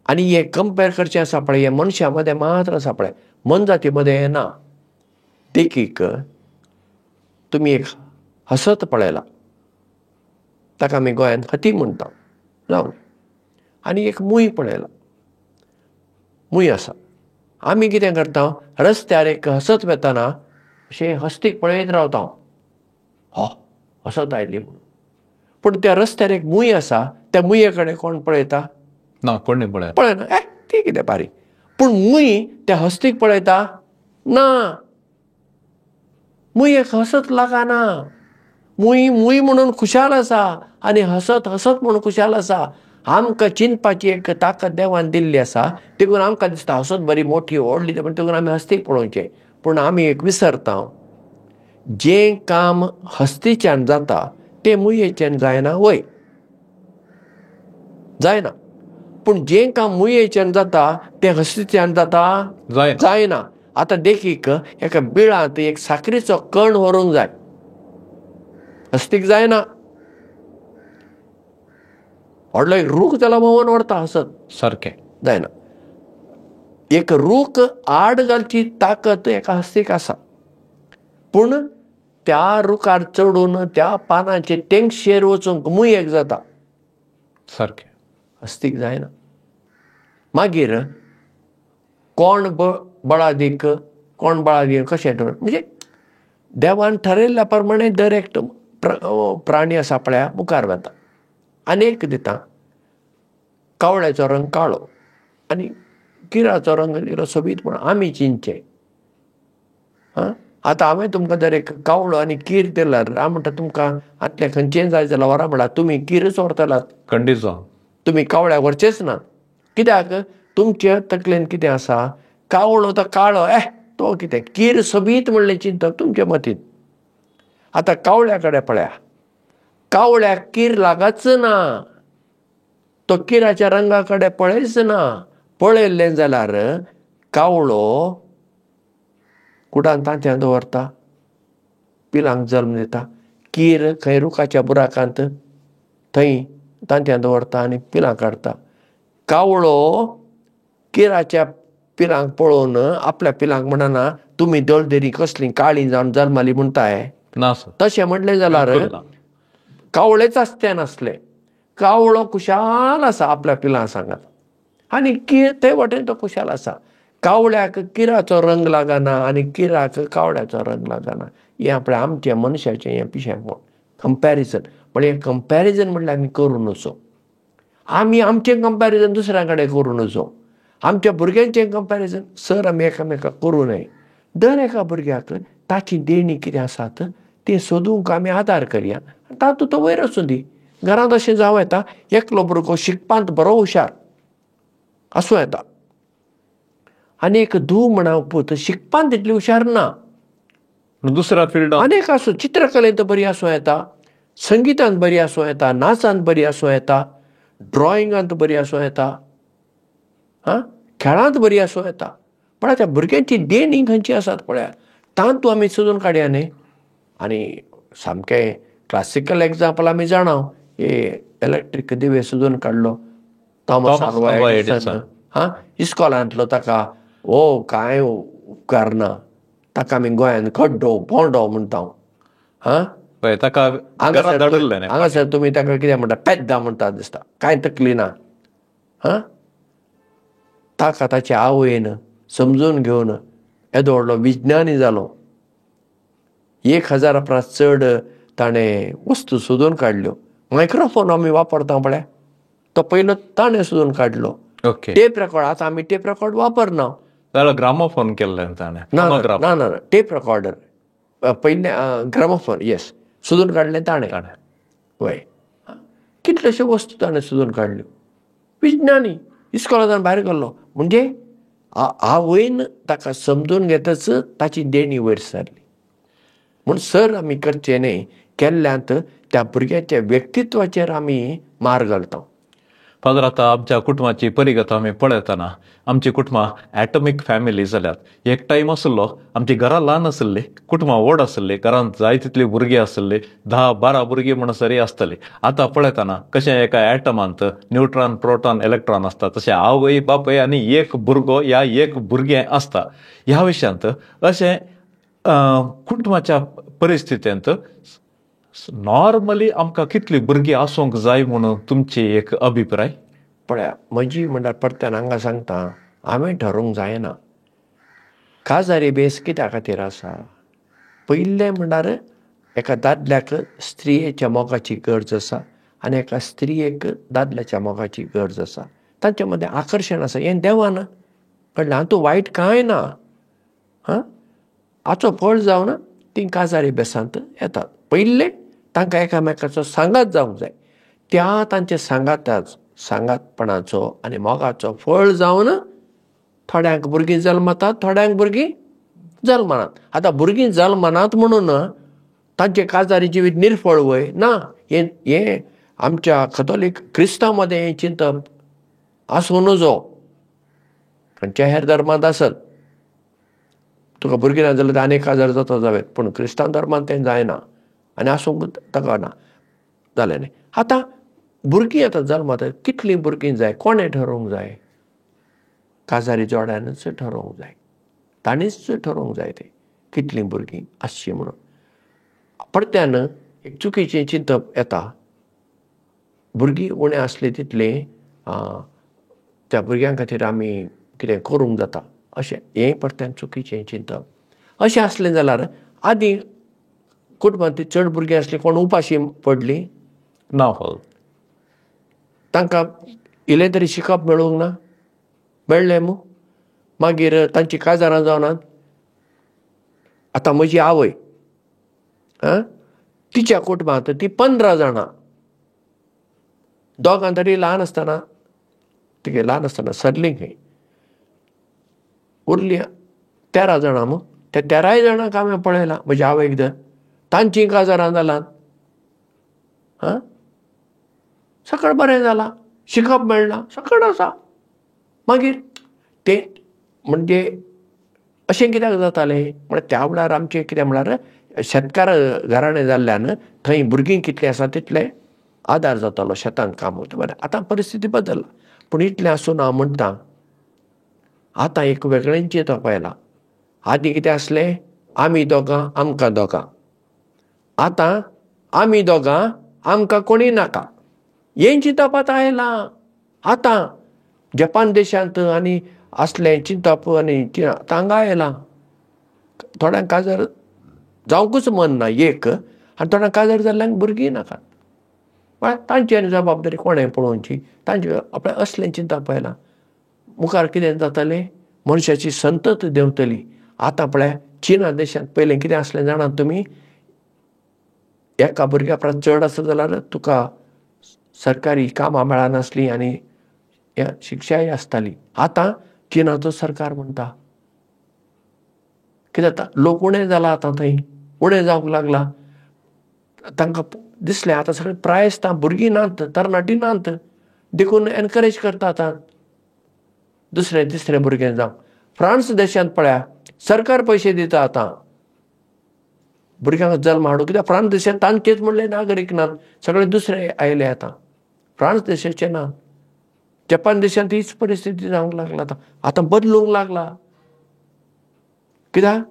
Speaker 3: आनी हे कंपेर करचें आसा पळय हे मनशा मदें मात्र आसा पळय मन जाती मदें हें ना देखीक तुमी एक हसत पळयला ताका आमी गोंयांत हती म्हणटा जावन आनी एक मूय पळयला मूय आसा आमी कितें करता रस्त्यार एक हसत वेताना अशें हस्तीक पळयत रावता हसत आयली म्हणून पूण त्या रस्त्यार एक मूय आसा त्या मुये कडेन कोण पळयता
Speaker 2: ना कोण
Speaker 3: पळयना ती कितें बारीक पूण मूय त्या हस्तीक पळयता ना मुयेक हसत लागना मूय म्हणून खुशाल आसा आनी हसत म्हणून खुशाल आसा आमकां चिंतपाची एक ताकद देवान दिल्ली आसा देखून आमकां दिसता हसत बरी मोठी व्हडली देखून आमी हस्तीक पळोवचें पूण आमी एक विसरता जें काम हस्तीच्यान जाता तें मुयेच्यान जायना वय जायना पूण जें काम मुयेच्यान जाता तें हस्तीच्यान जाता जायना आतां देखीक एका बिळांत एक साकरीचो कण व्हरूंक जाय हस्तीक जायना व्हडलो एक रूख जाल्यार भोंवन व्हरता हसत
Speaker 2: सारकें
Speaker 3: जायना एक रूख आड घालची ताकद एका हस्तीक आसा पूण त्या रुखार चडून त्या पानांचे तेंगशेर वचूंक मुयेक जाता
Speaker 2: सारकें
Speaker 3: हस्तीक जायना मागीर कोण बळादीक कोण बळादीक कशें म्हणजे देवान ठरयल्ल्या प्रमाणे दर एकटो प्राणी आसा पळया मुखार वता आनीक दिता कावळ्याचो रंग काळो आनी किराचो रंग दिलो सोबीत म्हण आमी चिंतचे आतां हांवें तुमकां जर एक कावळो आनी कीर दिल्यार हांव म्हणटा तुमकां आतलें खंयचेंय जाय जाल्यार व्हरा म्हणल्यार तुमी कीरच व्हरतलात
Speaker 2: खंडीत जावन
Speaker 3: तुमी कावळ्याक व्हरचेच ना कित्याक तुमचे तकलेन कितें आसा कावळो तो काळो तो कितें कीर सोबीत म्हणलें चिंतप तुमच्या मतीन आतां कावळ्या कडेन पळया कावळ्याक कीर लागच ना तो किराच्या रंगा कडेन पळयच ना पळयल्लें जाल्यार कावळो कुडान तांत्यान दवरता पिलांक जल्म दिता कीर खंय रुखाच्या बुराकांत थंय तांत्यान दवरता आनी पिलां काडटा कावळो किराच्या पिलांक पळोवन आपल्या पिलांक म्हणना तुमी दळदरी कसली काळी जावन जल्माली म्हणटाय
Speaker 2: ना
Speaker 3: तशें म्हणलें जाल्यार कावळेच आसतें नासलें कावळो खुशाल आसा आपल्या पिलां सांगात आनी कीर ते वटेन तो खुशाल आसा कावळ्याक किराचो रंग लागना आनी किराक कावळ्याचो रंग लागना हें आपलें आमच्या मनशाचें हें पिशेंपण कंपॅरिजन पण हें कंपॅरिजन म्हणल्यार आमी करूं नजो आमी आमचें कंपॅरिजन दुसऱ्या कडेन करूं नजो. आमच्या भुरग्यांचें कंपॅरिजन सर आमी एकामेकाक करूं नये. दर एका भुरग्याक ताची देणी कितें आसात तें सोदूंक आमी आदार करया. तातूंत तो वयर वचूं दी. घरांत अशें जावं येता एकलो भुरगो शिकपांत बरो हुशार आसूं येता आनी एक धूव म्हणा पूत शिकपांत तितली हुशार ना.
Speaker 2: दुसऱ्या फिल्डात
Speaker 3: अनेक आसूं, चित्रकलेंत बरी आसूं येता, संगितांत बरी आसूं येता, नाचांत बरी आसूं येता, ड्रॉइंगांत बरी आसूं येता, खेळांत बरी आसूं येता. पण त्या भुरग्यांची देणी खंयची आसात पळया, तांतू आमी सोदून काडया न्ही. आनी सामकें क्लासिकल एग्जाम्पल आमी जाणाव, इलेक्ट्रीक दिवे सोदून काडलो थॉमस आल्वा एडिसन. इस्कॉलांतलो ताका कांय उपकार ना. ताका आमी गोंयांत खड्डो पोंडो म्हणटा. हांगासर तुमी ताका कितें म्हणटा, पेद्दा म्हणटा दिसता, कांय तकली ना. ताका ताच्या आवयन समजून घेवन येदो व्हडलो विज्ञानी जालो. 1000 परस चड ताणें वस्तू सोदून काडल्यो. मायक्रोफोन आमी वापरता पळय, तो पयलो ताणें सोदून काडलो. टेप रेकॉर्ड, आतां आमी टेप रेकॉर्ड वापरना.
Speaker 2: ग्रामोफोन केल्लें ताणें.
Speaker 3: ना टेप रेकॉर्डर पयले ग्रामोफोन येस सोदून काडलें ताणें. वय कितल्योश्यो वस्तू ताणें सोदून काडल्यो. विज्ञानी इस्कॉलांतल्यान भायर गेल्लो म्हणजे आवयन ताका समजून घेतच ताची देणी वयर सरली. म्हूण सर आमी करचे न्ही, केल्ल्यांत त्या भुरग्याच्या व्यक्तित्वाचेर आमी मार घालता.
Speaker 2: फादर, आतां आमच्या कुटुंबाची परिगत आमी पळयतना आमची कुटुंबां एटॉमीक फॅमिली जाल्यात. एक टायम आसलो आमची घरां ल्हान आसली, कुटुंबां व्हड आसली, घरांत जाय तितली भुरगीं आसली, 10-12 भुरगीं म्हणसरी आसतली. आतां पळयतना कशें एका एटमांत न्यूट्रॉन, प्रोटॉन, इलेक्ट्रॉन आसता, तशें आवय बापूय आनी एक भुरगो या एक भुरगें आसता. ह्या विशयांत अशें कुटुंबाच्या परिस्थितींत नॉर्मली आमकां कितलीं भुरगीं आसूंक जाय म्हणून तुमची एक अभिप्राय?
Speaker 3: पळया, म्हजी म्हणल्यार परत्यान हांगा सांगता, हांवें ठरोवंक जायना. काजारी बेस कित्या खातीर आसा? पयलें म्हणल्यार एका दादल्याक स्त्रियेच्या मोगाची गरज आसा आनी एका स्त्रियेक दादल्याच्या मोगाची गरज आसा. तांचे मदें आकर्शण आसा, हें देवान कळ्ळें. हातूंत वायट कांय ना. हाचो फळ जावन तीं काजारी बेसांत येतात. पयलें तांकां एकामेकाचो सांगात जावंक जाय. त्या तांचे सांगातपणाचो आनी मोगाचो फळ जावन थोड्यांक भुरगीं जल्मतात, थोड्यांक भुरगीं जल्मनात. आतां भुरगीं जल्मनात म्हणून तांचें काजारी जिवीत निर्फळ वय ना. हें आमच्या कथोलीक क्रिस्तांव मदें हें चिंतप आसूं नजो. खंयच्या हेर धर्मांत आसत, तुका भुरगीं ना जाल्यार आनी काजार जाता जावेत, पूण क्रिस्तांव धर्मांत तें जायना आनी आसूंक ताका ना जालें न्ही. आतां भुरगीं आतां जल्मात, कितलीं भुरगीं जाय कोणें ठरोवंक जाय? काजारी जोड्यानच ठरोवंक जाय. तांणीच ठरोवंक जाय तें कितलीं भुरगीं आसचीं म्हणून. परत्यान एक चुकीचें चिंतप येता, भुरगीं उणें आसलीं तितलीं त्या भुरग्यां खातीर आमी कितें करूंक जाता अशें, हें परत्यान चुकीचें चिंतप. अशें आसलें जाल्यार आदीं कुटुंबांत चड भुरगीं आसलीं, कोण उपाशी पडलीं
Speaker 2: ना,
Speaker 3: तांकां इल्लें तरी शिकप मेळूंक ना, मेळ्ळें मू. मागीर तांचीं काजारां जावनात. आतां म्हजी आवय तिच्या कुटुंबांत ती 15 जाणां, दोगां तरी ल्हान आसतना, तिगे ल्हान आसतना सरलीं खंय, उरलीं 13 जाणां मू. त्या 13 जाणांक हांवें पळयलां म्हज्या आवयक धर, तांचीं काजारां जालात. सकळ बरें जालां, शिकप मेळना, सकळ आसा. मागीर तें म्हणजे अशें कित्याक जातालें म्हळ्यार त्या वेळार आमचें कितें म्हळ्यार शेतकार घराणें जाल्ल्यान थंय भुरगीं कितलीं आसा तितले आदार जातालो, शेतांत काम वता. बरें, आतां परिस्थिती बदलला, पूण इतलें आसून हांव म्हणटा आतां एक वेगळें चिंतप आयलां. आदीं कितें आसलें, आमी दोगां आमकां दोगां. आतां आमी दोगां आमकां कोणी नाका, हें चिंतप आतां आयलां. आतां जपान देशांत आनी असलें चिंतप आनी हांगा आयलां. थोड्यांक काजार जावंकूच मन ना एक, आनी थोड्यांक काजार जाल्ल्यांक भुरगीं नाकात. तांची जबाबदारी कोणें पळोवची, तांची आपल्या असलें चिंता पळयलां. मुखार कितें जातालें, मनशाची संतत देंवतली. आतां पळय चीना देशांत पयलें कितें आसलें जाणात तुमी, एका भुरग्या परस चड आसा जाल्यार तुका सरकारी कामां मेळनासलीं आनी शिक्षाय आसताली. आतां चीनाचो सरकार म्हणटा कित्याक जाता, लोक उणें जाला आतां थंय, उणें जावंक लागला. तांकां दिसलें आतां सगळें प्रायस्तां भुरगीं नात, तरणाटीं नात, देखून एनकरेज करता आतां दुसरें तिसरें भुरगें जावं. फ्रांस देशांत पळया, सरकार पयशे दिता आतां भुरग्यांक जल्म हाडूंक. कित्याक फ्रांस देशांत तांचेच म्हणले नागरीक नात, सगळे दुसरे आयले आतां, फ्रांस देशाचे ना. जपान देशांत हीच परिस्थिती जावंक लागला. आतां बदलूंक लागला. कित्याक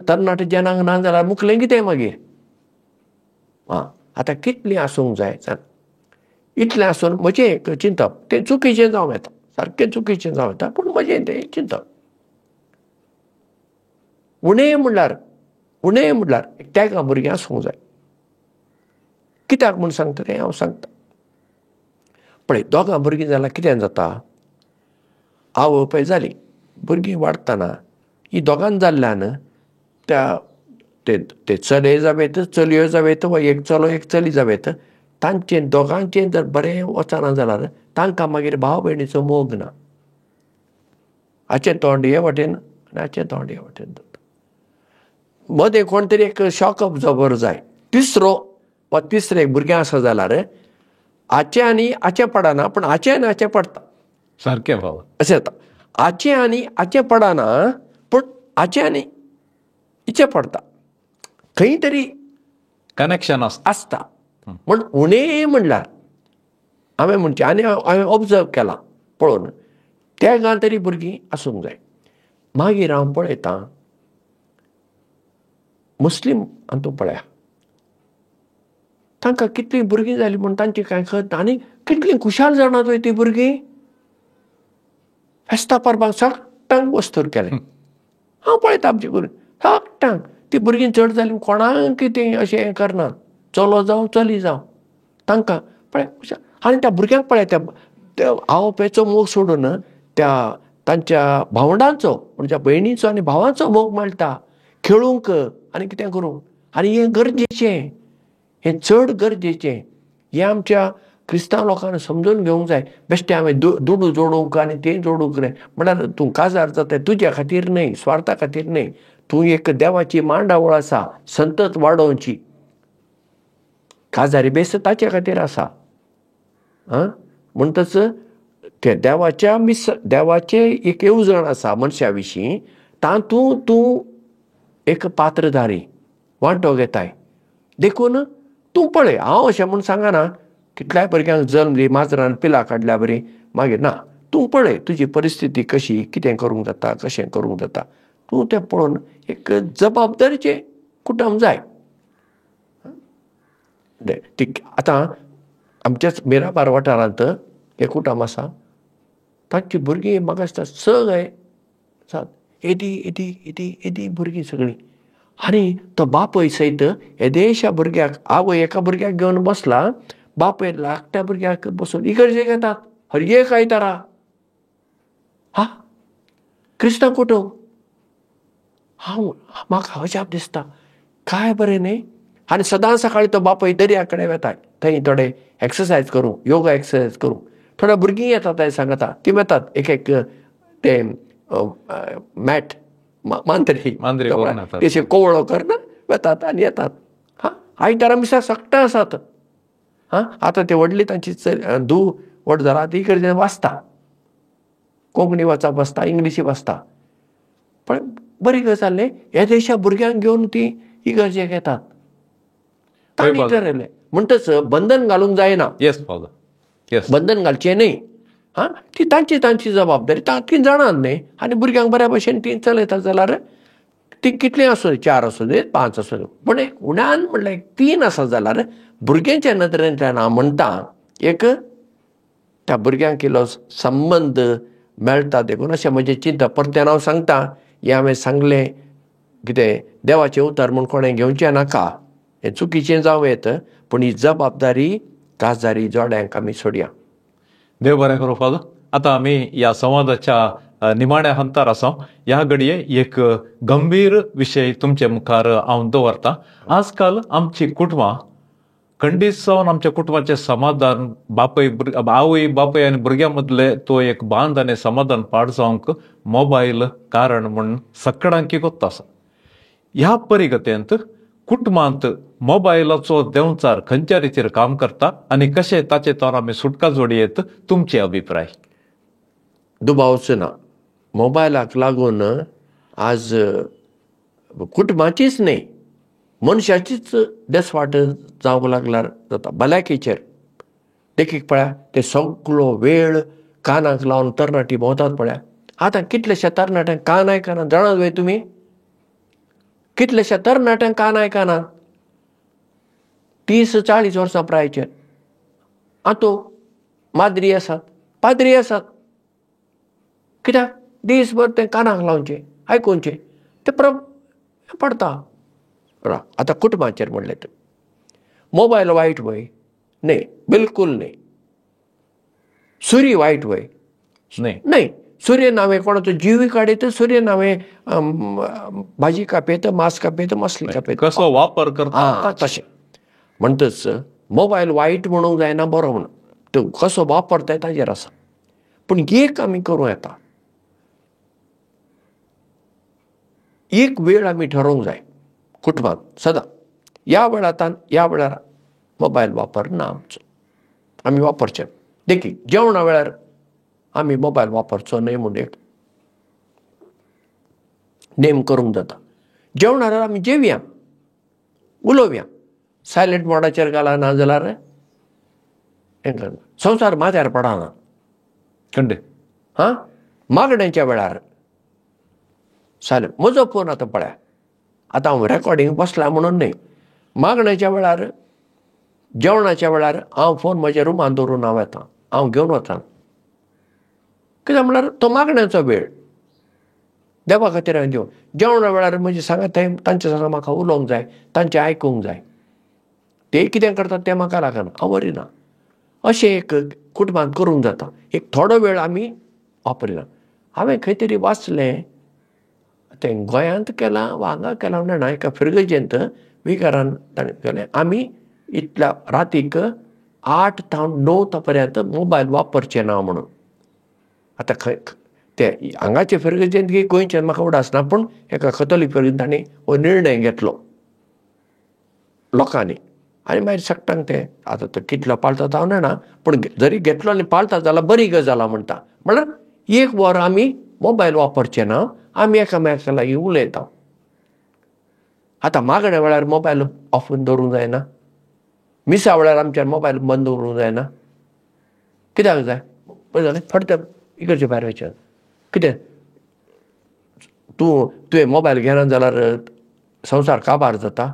Speaker 3: तरणाटे जनांक ना जाल्यार मुखलें कितें मागीर. आतां कितलीं आसूंक जाय इतलें आसून म्हजें एक चिंतप, तें चुकीचें जावं येता, सारकें चुकीचें जावं येता, पूण म्हजें तें चिंतप. उणें म्हणल्यार एकट्याक भुरगें आसूंक जाय. कित्याक म्हूण सांगता तें हांव सांगता. पळय, दोगां भुरगीं जाल्यार कितें जाता, आवय बापूय जाली, भुरगीं वाडटना ही दोगांन जाल्ल्यान ते चले जावेत, चलयो जावेत, वा एक चलो एक चली जावेत, तांचे दोगांचें जर बरें वचना जाल्यार तांकां मागीर भाव भयणीचो मोग ना. हाचें तोंड हे वटेन आनी हाचें तोंड हे वटेन जाता. मदें कोण तरी एक शॉक अब्जॉर्बर जाय. तिसरो वा तिसरें भुरगें आसा जाल्यार हाचें आनी हाचें पडना, पूण हाचें आनी हाचें पडटा.
Speaker 2: सारकें भाव.
Speaker 3: अशें जाता. हाचें आनी हाचें पडना, पूण हाचें आनी हिचें पडटा. खंय तरी
Speaker 2: कनेक्शन
Speaker 3: आसता. म्हण उणें म्हणल्यार हांवें म्हणचें, आनी हांवें ऑब्जर्व केलां पळोवन, त्या गांव तरी भुरगीं आसूंक जाय. मागीर हांव पळयतां मुस्लीम हातूंत पळया, तांकां कितलीं भुरगीं जालीं म्हूण तांची कांय खबर ना, आनी कितलीं खुशाल जाणात तीं भुरगीं. फेस्तां परबांक सक्टांक वस्तूर केलें. हांव पळयता आमची भुरगीं सक्टांक. तीं भुरगीं चड जालीं कोणाक कितें अशें करनात, चलो जावं चली जावं, तांकां पळय. आनी त्या भुरग्यांक पळय, त्या आवय बापायचो मोग सोडून तांच्या भावंडांचो, म्हणजे भयणीचो आनी भावांचो मोग मेळटा, खेळूंक आनी कितें करूंक. आनी हें गरजेचें, हें चड गरजेचें. हें आमच्या क्रिस्तांव लोकांनी समजून घेवंक जाय. बेश्टें हांवें दुडू जोडूंक आनी तें जोडूंक न्हय. म्हळ्यार तूं काजार जाता तुज्या खातीर न्हय, स्वार्था खातीर न्हय. तूं एक देवाची मांडावळ आसा संतत वाडोवची. काजारी बेस ताचे खातीर आसा. म्हणटच ते देवाचें एक येवजण आसा मनशा विशीं, तातूंत तूं एक पात्रधारी वांटो घेताय. देखून तूं पळय, हांव अशें म्हूण सांगना कितल्याय भुरग्यांक जल्म दी, माजरान पिलां काडल्या बरी, मागीर ना. तूं पळय तुजी परिस्थिती कशी, कितें करूंक जाता, कशें करूंक जाता, तूं तें पळोवन एक जबाबदारीचें कुटुंब जाय. आतां आमच्याच मिराबार वाठारांत एक कुटुंब आसा, तांची भुरगीं म्हाका दिसता सगळे येदी भुरगीं सगळीं. आनी तो बापूय सयत येदेशा भुरग्याक, आवय एका भुरग्याक घेवन बसला, बापूय धाकट्या भुरग्याक बसून इगर्जेक येतात हर एक आयतारा. क्रिस्तांव कुटुंब. म्हाका अजाप दिसता, काय बरें न्ही. आनी सदां सकाळीं तो बापूय दर्या कडेन वेताय, थंय थोडे एक्सरसायज करूं, योगा एक्सरसायज करूं. थोड्या भुरगीं येतात थंय सांगता, ती वेतात एक ते मॅट मांद्री तेचे कोवळो करना वेतात आनी येतात. आयतारा मिसा सक्टां आसात. आतां ते व्हडली तांची धूव व्हड जाला, ती इगर्जेन वाचता, कोंकणी वाचप वाचता, इंग्लिशी वाचता. पण बरी गजाल न्ही. ह्या देशा भुरग्यांक घेवन ती इगर्जेक येतात. तांणी ठरयलें म्हणटच बंधन घालूंक जायना. बंधन घालचें न्ही. ती तांची जबाबदारी ती जाणात न्ही. आनी भुरग्यांक बऱ्या भशेन ती चलयतात जाल्यार ती कितलीं आसूं दी, 4 आसूं दी, 5 आसूं दी, पूण एक उण्यान म्हणल्यार 3 आसा जाल्यार भुरग्यांच्या नदरेंतल्यान हांव म्हणटा एक त्या भुरग्यांक इल्लो संबंद मेळटा. देखून अशें म्हजें चिंतप. परतें हांव सांगता, हें हांवें सांगलें कितें देवाचें उतर म्हूण कोणें घेवचें नाका, हें चुकीचें जावं येता, पूण ही जबाबदारी काजदारी जोड्यांक आमी सोडया.
Speaker 2: देव बरें करूं फादर. आता आम्ही या संवादाच्या निमाण्या हंतार आसा. ह्या घडये एक गंभीर विशय तुमचे मुखार हांव दवरतां. आजकाल आमची कुटुंबां खंडीत जावन आमच्या कुटुंबाचें समाधान आवय बापय आनी भुरग्यां मदले तो एक बांद आनी समाधान पाड जावंक मोबायल कारण म्हूण सगळ्यांकी गोत्त आसा. ह्या परिगतेंत कुटुंबांत मोबायलाचो देंवचार खंयच्या रितीर काम करता आनी कशें ताचे तोर आमी सुटका जोडयेत, तुमचे अभिप्राय?
Speaker 3: दुबावच ना. मोबायलाक लागून आज कुटुंबाचीच न्ही, मनशाचीच देसवाट जावंक लागल्यार जाता. भलायकेचेर देखीक पळया, ते सगळो वेळ कानाक लावन तरणाटी भोंवतात पळया. आतां कितलेशे तरणाट्यांक कान आयकना जाणात वे तुमी? कितलेशे तरणाट्यांक कान आयकना. 30-40 वर्सां प्रायेचेर. आतां माद्री आसात, पाद्री आसात. कित्याक? दीसभर ते कानाक लावचे, आयकुनचे, ते पडता. आतां कुटुंबाचेर म्हणलें तर मोबायल वायट वय? न्ही, बिलकूल न्ही. सुरी वायट वय? न्ही. सूर्य नावे कोणाचो जीव काडीत, सूर्य नावे भाजी कापयत, मांस कापयत, मसली कापयत.
Speaker 2: कसो वापर करता
Speaker 3: तशें म्हणटच मोबायल वायट म्हणूंक जायना, बरो म्हणून. तो कसो वापरता ताजेर आसा. पूण एक आमी करूं येता, एक वेळ आमी ठरोवंक जाय कुटुंबांत सदां. ह्या वेळांतल्यान ह्या वेळार मोबायल वापर ना आमचो, आमी वापरचे. देखीक जेवणा वेळार आमी मोबायल वापरचो न्हय म्हूण एक नेम करूंक जाता. जेवणा वेळार आमी जेवया, उलोवया. सायलेंट मोडाचेर घाला, ना जाल्यार हें करना. संवसार माथ्यार पडना.
Speaker 2: खंडे
Speaker 3: मागण्यांच्या वेळार सायलेंट. म्हजो फोन आतां पळया, आतां हांव रेकॉर्डिंग बसला म्हणून न्ही. मागण्याच्या वेळार, जेवणाच्या वेळार हांव फोन म्हज्या रुमान दवरून हांव येतां, हांव घेवन वतां. कित्याक म्हळ्यार तो मागण्याचो वेळ देवा खातीर हांवें दिवं. जेवणा वेळार म्हजे सांगात तांचे सांगा म्हाका उलोवंक जाय, तांचें आयकूंक जाय. ते कितें करतात तें म्हाका लागना, हांव वरिना. अशें एक कुटुंबांत करूंक जाता. एक थोडो वेळ आमी वापरिना. हांवें खंय तरी वाचलें, तें गोंयांत केलां वा हांगा केलां म्हणना, एका फिरगजेंत विकारान ताणें केलें, आमी इतल्या रातीक 8 ते 9 पर्यंत मोबायल वापरचे ना म्हणून. आतां खंय ते हांगाचे फिरगजेंत की गोंयच्यान म्हाका उडासना, पूण एका कथोलीक फिरगेंत ताणें हो निर्णय घेतलो लोकांनी. आनी मागीर सगळ्यांक ते आतां तो कितलो पाळटा हांव जाणा, पूण जरी घेतलो आनी पाळटा जाल्यार बरी गजाल म्हणटा. म्हळ्यार 1 वर आमी मोबायल वापरचे ना, आमी एकामेका लागीं उलयता. आतां मागण्या वेळार मोबायल ऑफ दवरूंक जायना, मिसा वेळार आमच्यान मोबायल बंद दवरूंक जायना. कित्याक जाय? पळय जाल्यार थोडे इकडचे भायर वयचे. कितें तुवें मोबायल घेना जाल्यार संवसार काबार जाता.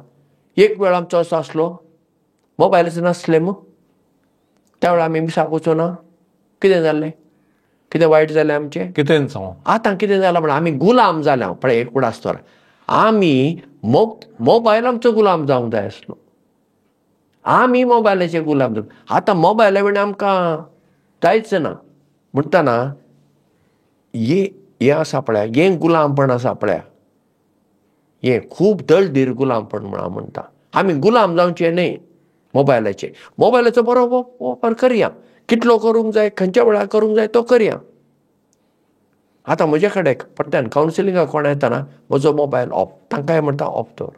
Speaker 3: एक वेळ आमचो असो आसलो, मोबायलच नासले मग त्या वेळार आमी मिसाक वचूं ना. कितें जाल्लें? कितें वायट जालें आमचें?
Speaker 2: कितें सांगू?
Speaker 3: आतां कितें जालां म्हण आमी गुलाम जाल्या. पळय एक उडास तर आमी मोबायल आमचो गुलाम जावंक जाय आसलो. आमी मोबायलाचे गुलाम जावं. आतां मोबायला विणें आमकां जायच ना म्हणटना हें आसा पळया, हें गुलामपण आसा पळया, हें खूब दळदीर गुलामपण म्हण हांव म्हणटा. आमी गुलाम जावचे न्ही मोबायलाचे. मोबायलाचो बरो वापर करया. कितलो करूंक जाय, खंयच्या वेळार करूंक जाय तो करया. आतां म्हजे कडेन पडट्यान कावन्सिलिंगाक कोण येतना म्हजो मोबायल ऑफ, तांकांय म्हणटा ऑफ दवर,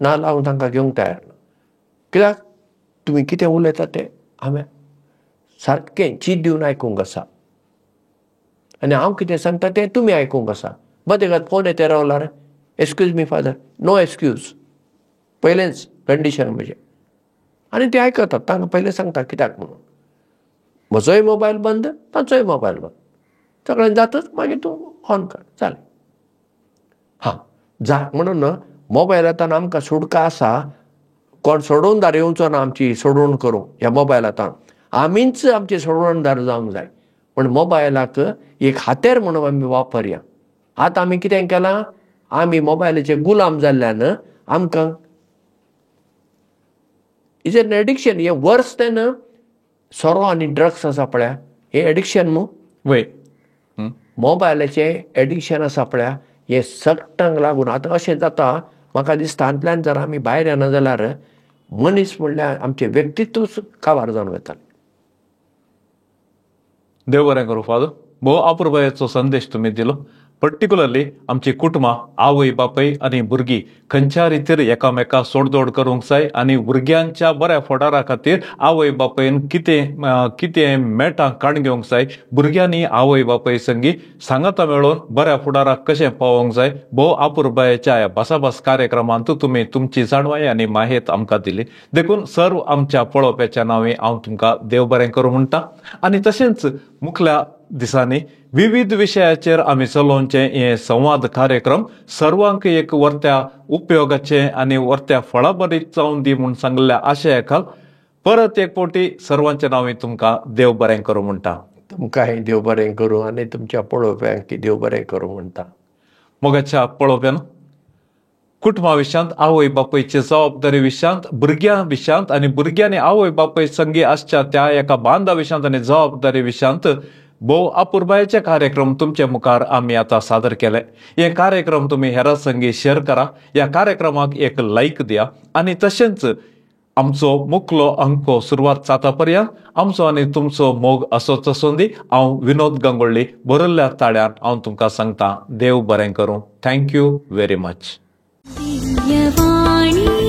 Speaker 3: ना लावन तांकां घेवंक तयार ना. कित्याक? तुमी कितें उलयता तें हांवें सारकें चीत दिवन आयकूंक आसा, आनी हांव कितें सांगता तें तुमी आयकूंक आसा. मदेगात फोन येते रावल्यार excuse me father, no excuse, पयलेंच कंडिशन म्हजें. आनी ते आयकतात, तांकां पयलें सांगता कित्याक म्हणून. म्हजोय मोबायल बंद, तांचोय मोबायल बंद, सगळें जातच मागीर तूं ऑन कर, जालें. जाय म्हणून मोबायलांतल्यान आमकां सुटका आसा. कोण सोडूनदार येवचो ना आमची सोडूण करूंक ह्या मोबायलांतल्यान. आमीच आमची सोडवणदार जावंक जाय. पूण मोबायलाक एक हातेर म्हणून आमी वापरया. आतां आमी कितें केलां, आमी मोबायलाचे गुलाम जाल्ल्यान आमकां इज एन एडिक्शन. हे वर्स देन सोरो आनी ड्रग्स आसा पळय, हे एडिक्शन न्हू.
Speaker 2: वय
Speaker 3: मोबायलाचे एडिक्शन आसा पळय, हे सगळ्यांक लागून आतां अशें जाता. म्हाका दिसता हातूंतल्यान जर आमी भायर येना जाल्यार मनीस म्हणल्यार आमचें व्यक्तित्वच काबार जावन वता.
Speaker 2: देव बरें करूं फादर. भोव अपुर्बायेचो संदेश तुमी दिलो. पर्टिक्युलरली आमची कुटुंबां, आवय बापूय आनी भुरगीं खंयच्या रितीर एकामेकां सोडदोड करूंक जाय आनी भुरग्यांच्या बऱ्या फुडारा खातीर आवय बापूयन कितें मेळटा काडून घेवंक जाय. भुरग्यांनी आवय बापूय संगी सांगाता मेळोवन बऱ्या फुडाराक कशें पावोवंक जाय. भोव अपुर्बायेच्या ह्या भासाभास कार्यक्रमांत तुमी तुमची जाणवाय आनी माहेत आमकां दिली. देखून सर्व आमच्या पळोवप्याच्या नांवे हांव तुमकां देव बरें करूं म्हणटा. आनी तशेंच मुखल्या दिसांनी विविध विशयाचेर आमी चलोवचे हे संवाद कार्यक्रम सर्वांक एक वर्त्या उपयोगाचे आनी वर्त्या फळाबरीत जावन दी म्हूण सांगल्या आशया खाल परत एक फावटी सर्वांच्या नांवे तुमकां देव बरें करूं म्हणटा.
Speaker 3: तुमकांय देव बरें करूं आनी तुमच्या पळोवप्यांक देव बरें करूं म्हणटा.
Speaker 2: मोगाच्या पळोवप्यान कुटुंबा विशयांत, आवय बापूयचे जबाबदारी विशयांत, भुरग्यां विशयांत आनी भुरग्यांनी आवय बापूय संगी आसच्या त्या एका बांदा विशयांत आनी जबाबदारी विशयांत भोव अपुर्बायेचे कार्यक्रम तुमचे मुखार आमी आतां सादर केले. हे कार्यक्रम तुमी हेरां संगी शेअर करा. ह्या कार्यक्रमाक एक लायक दिया आनी तशेंच आमचो मुखलो अंको सुरवात जाता पर्यंत आमचो आनी तुमचो मोग असोच आसूं दी. हांव विनोद गंगोळ्ळी बरयल्ल्या ताळ्यान हांव तुमकां सांगता देव बरें करूं. Thank you very much.
Speaker 1: दिव्यवाणी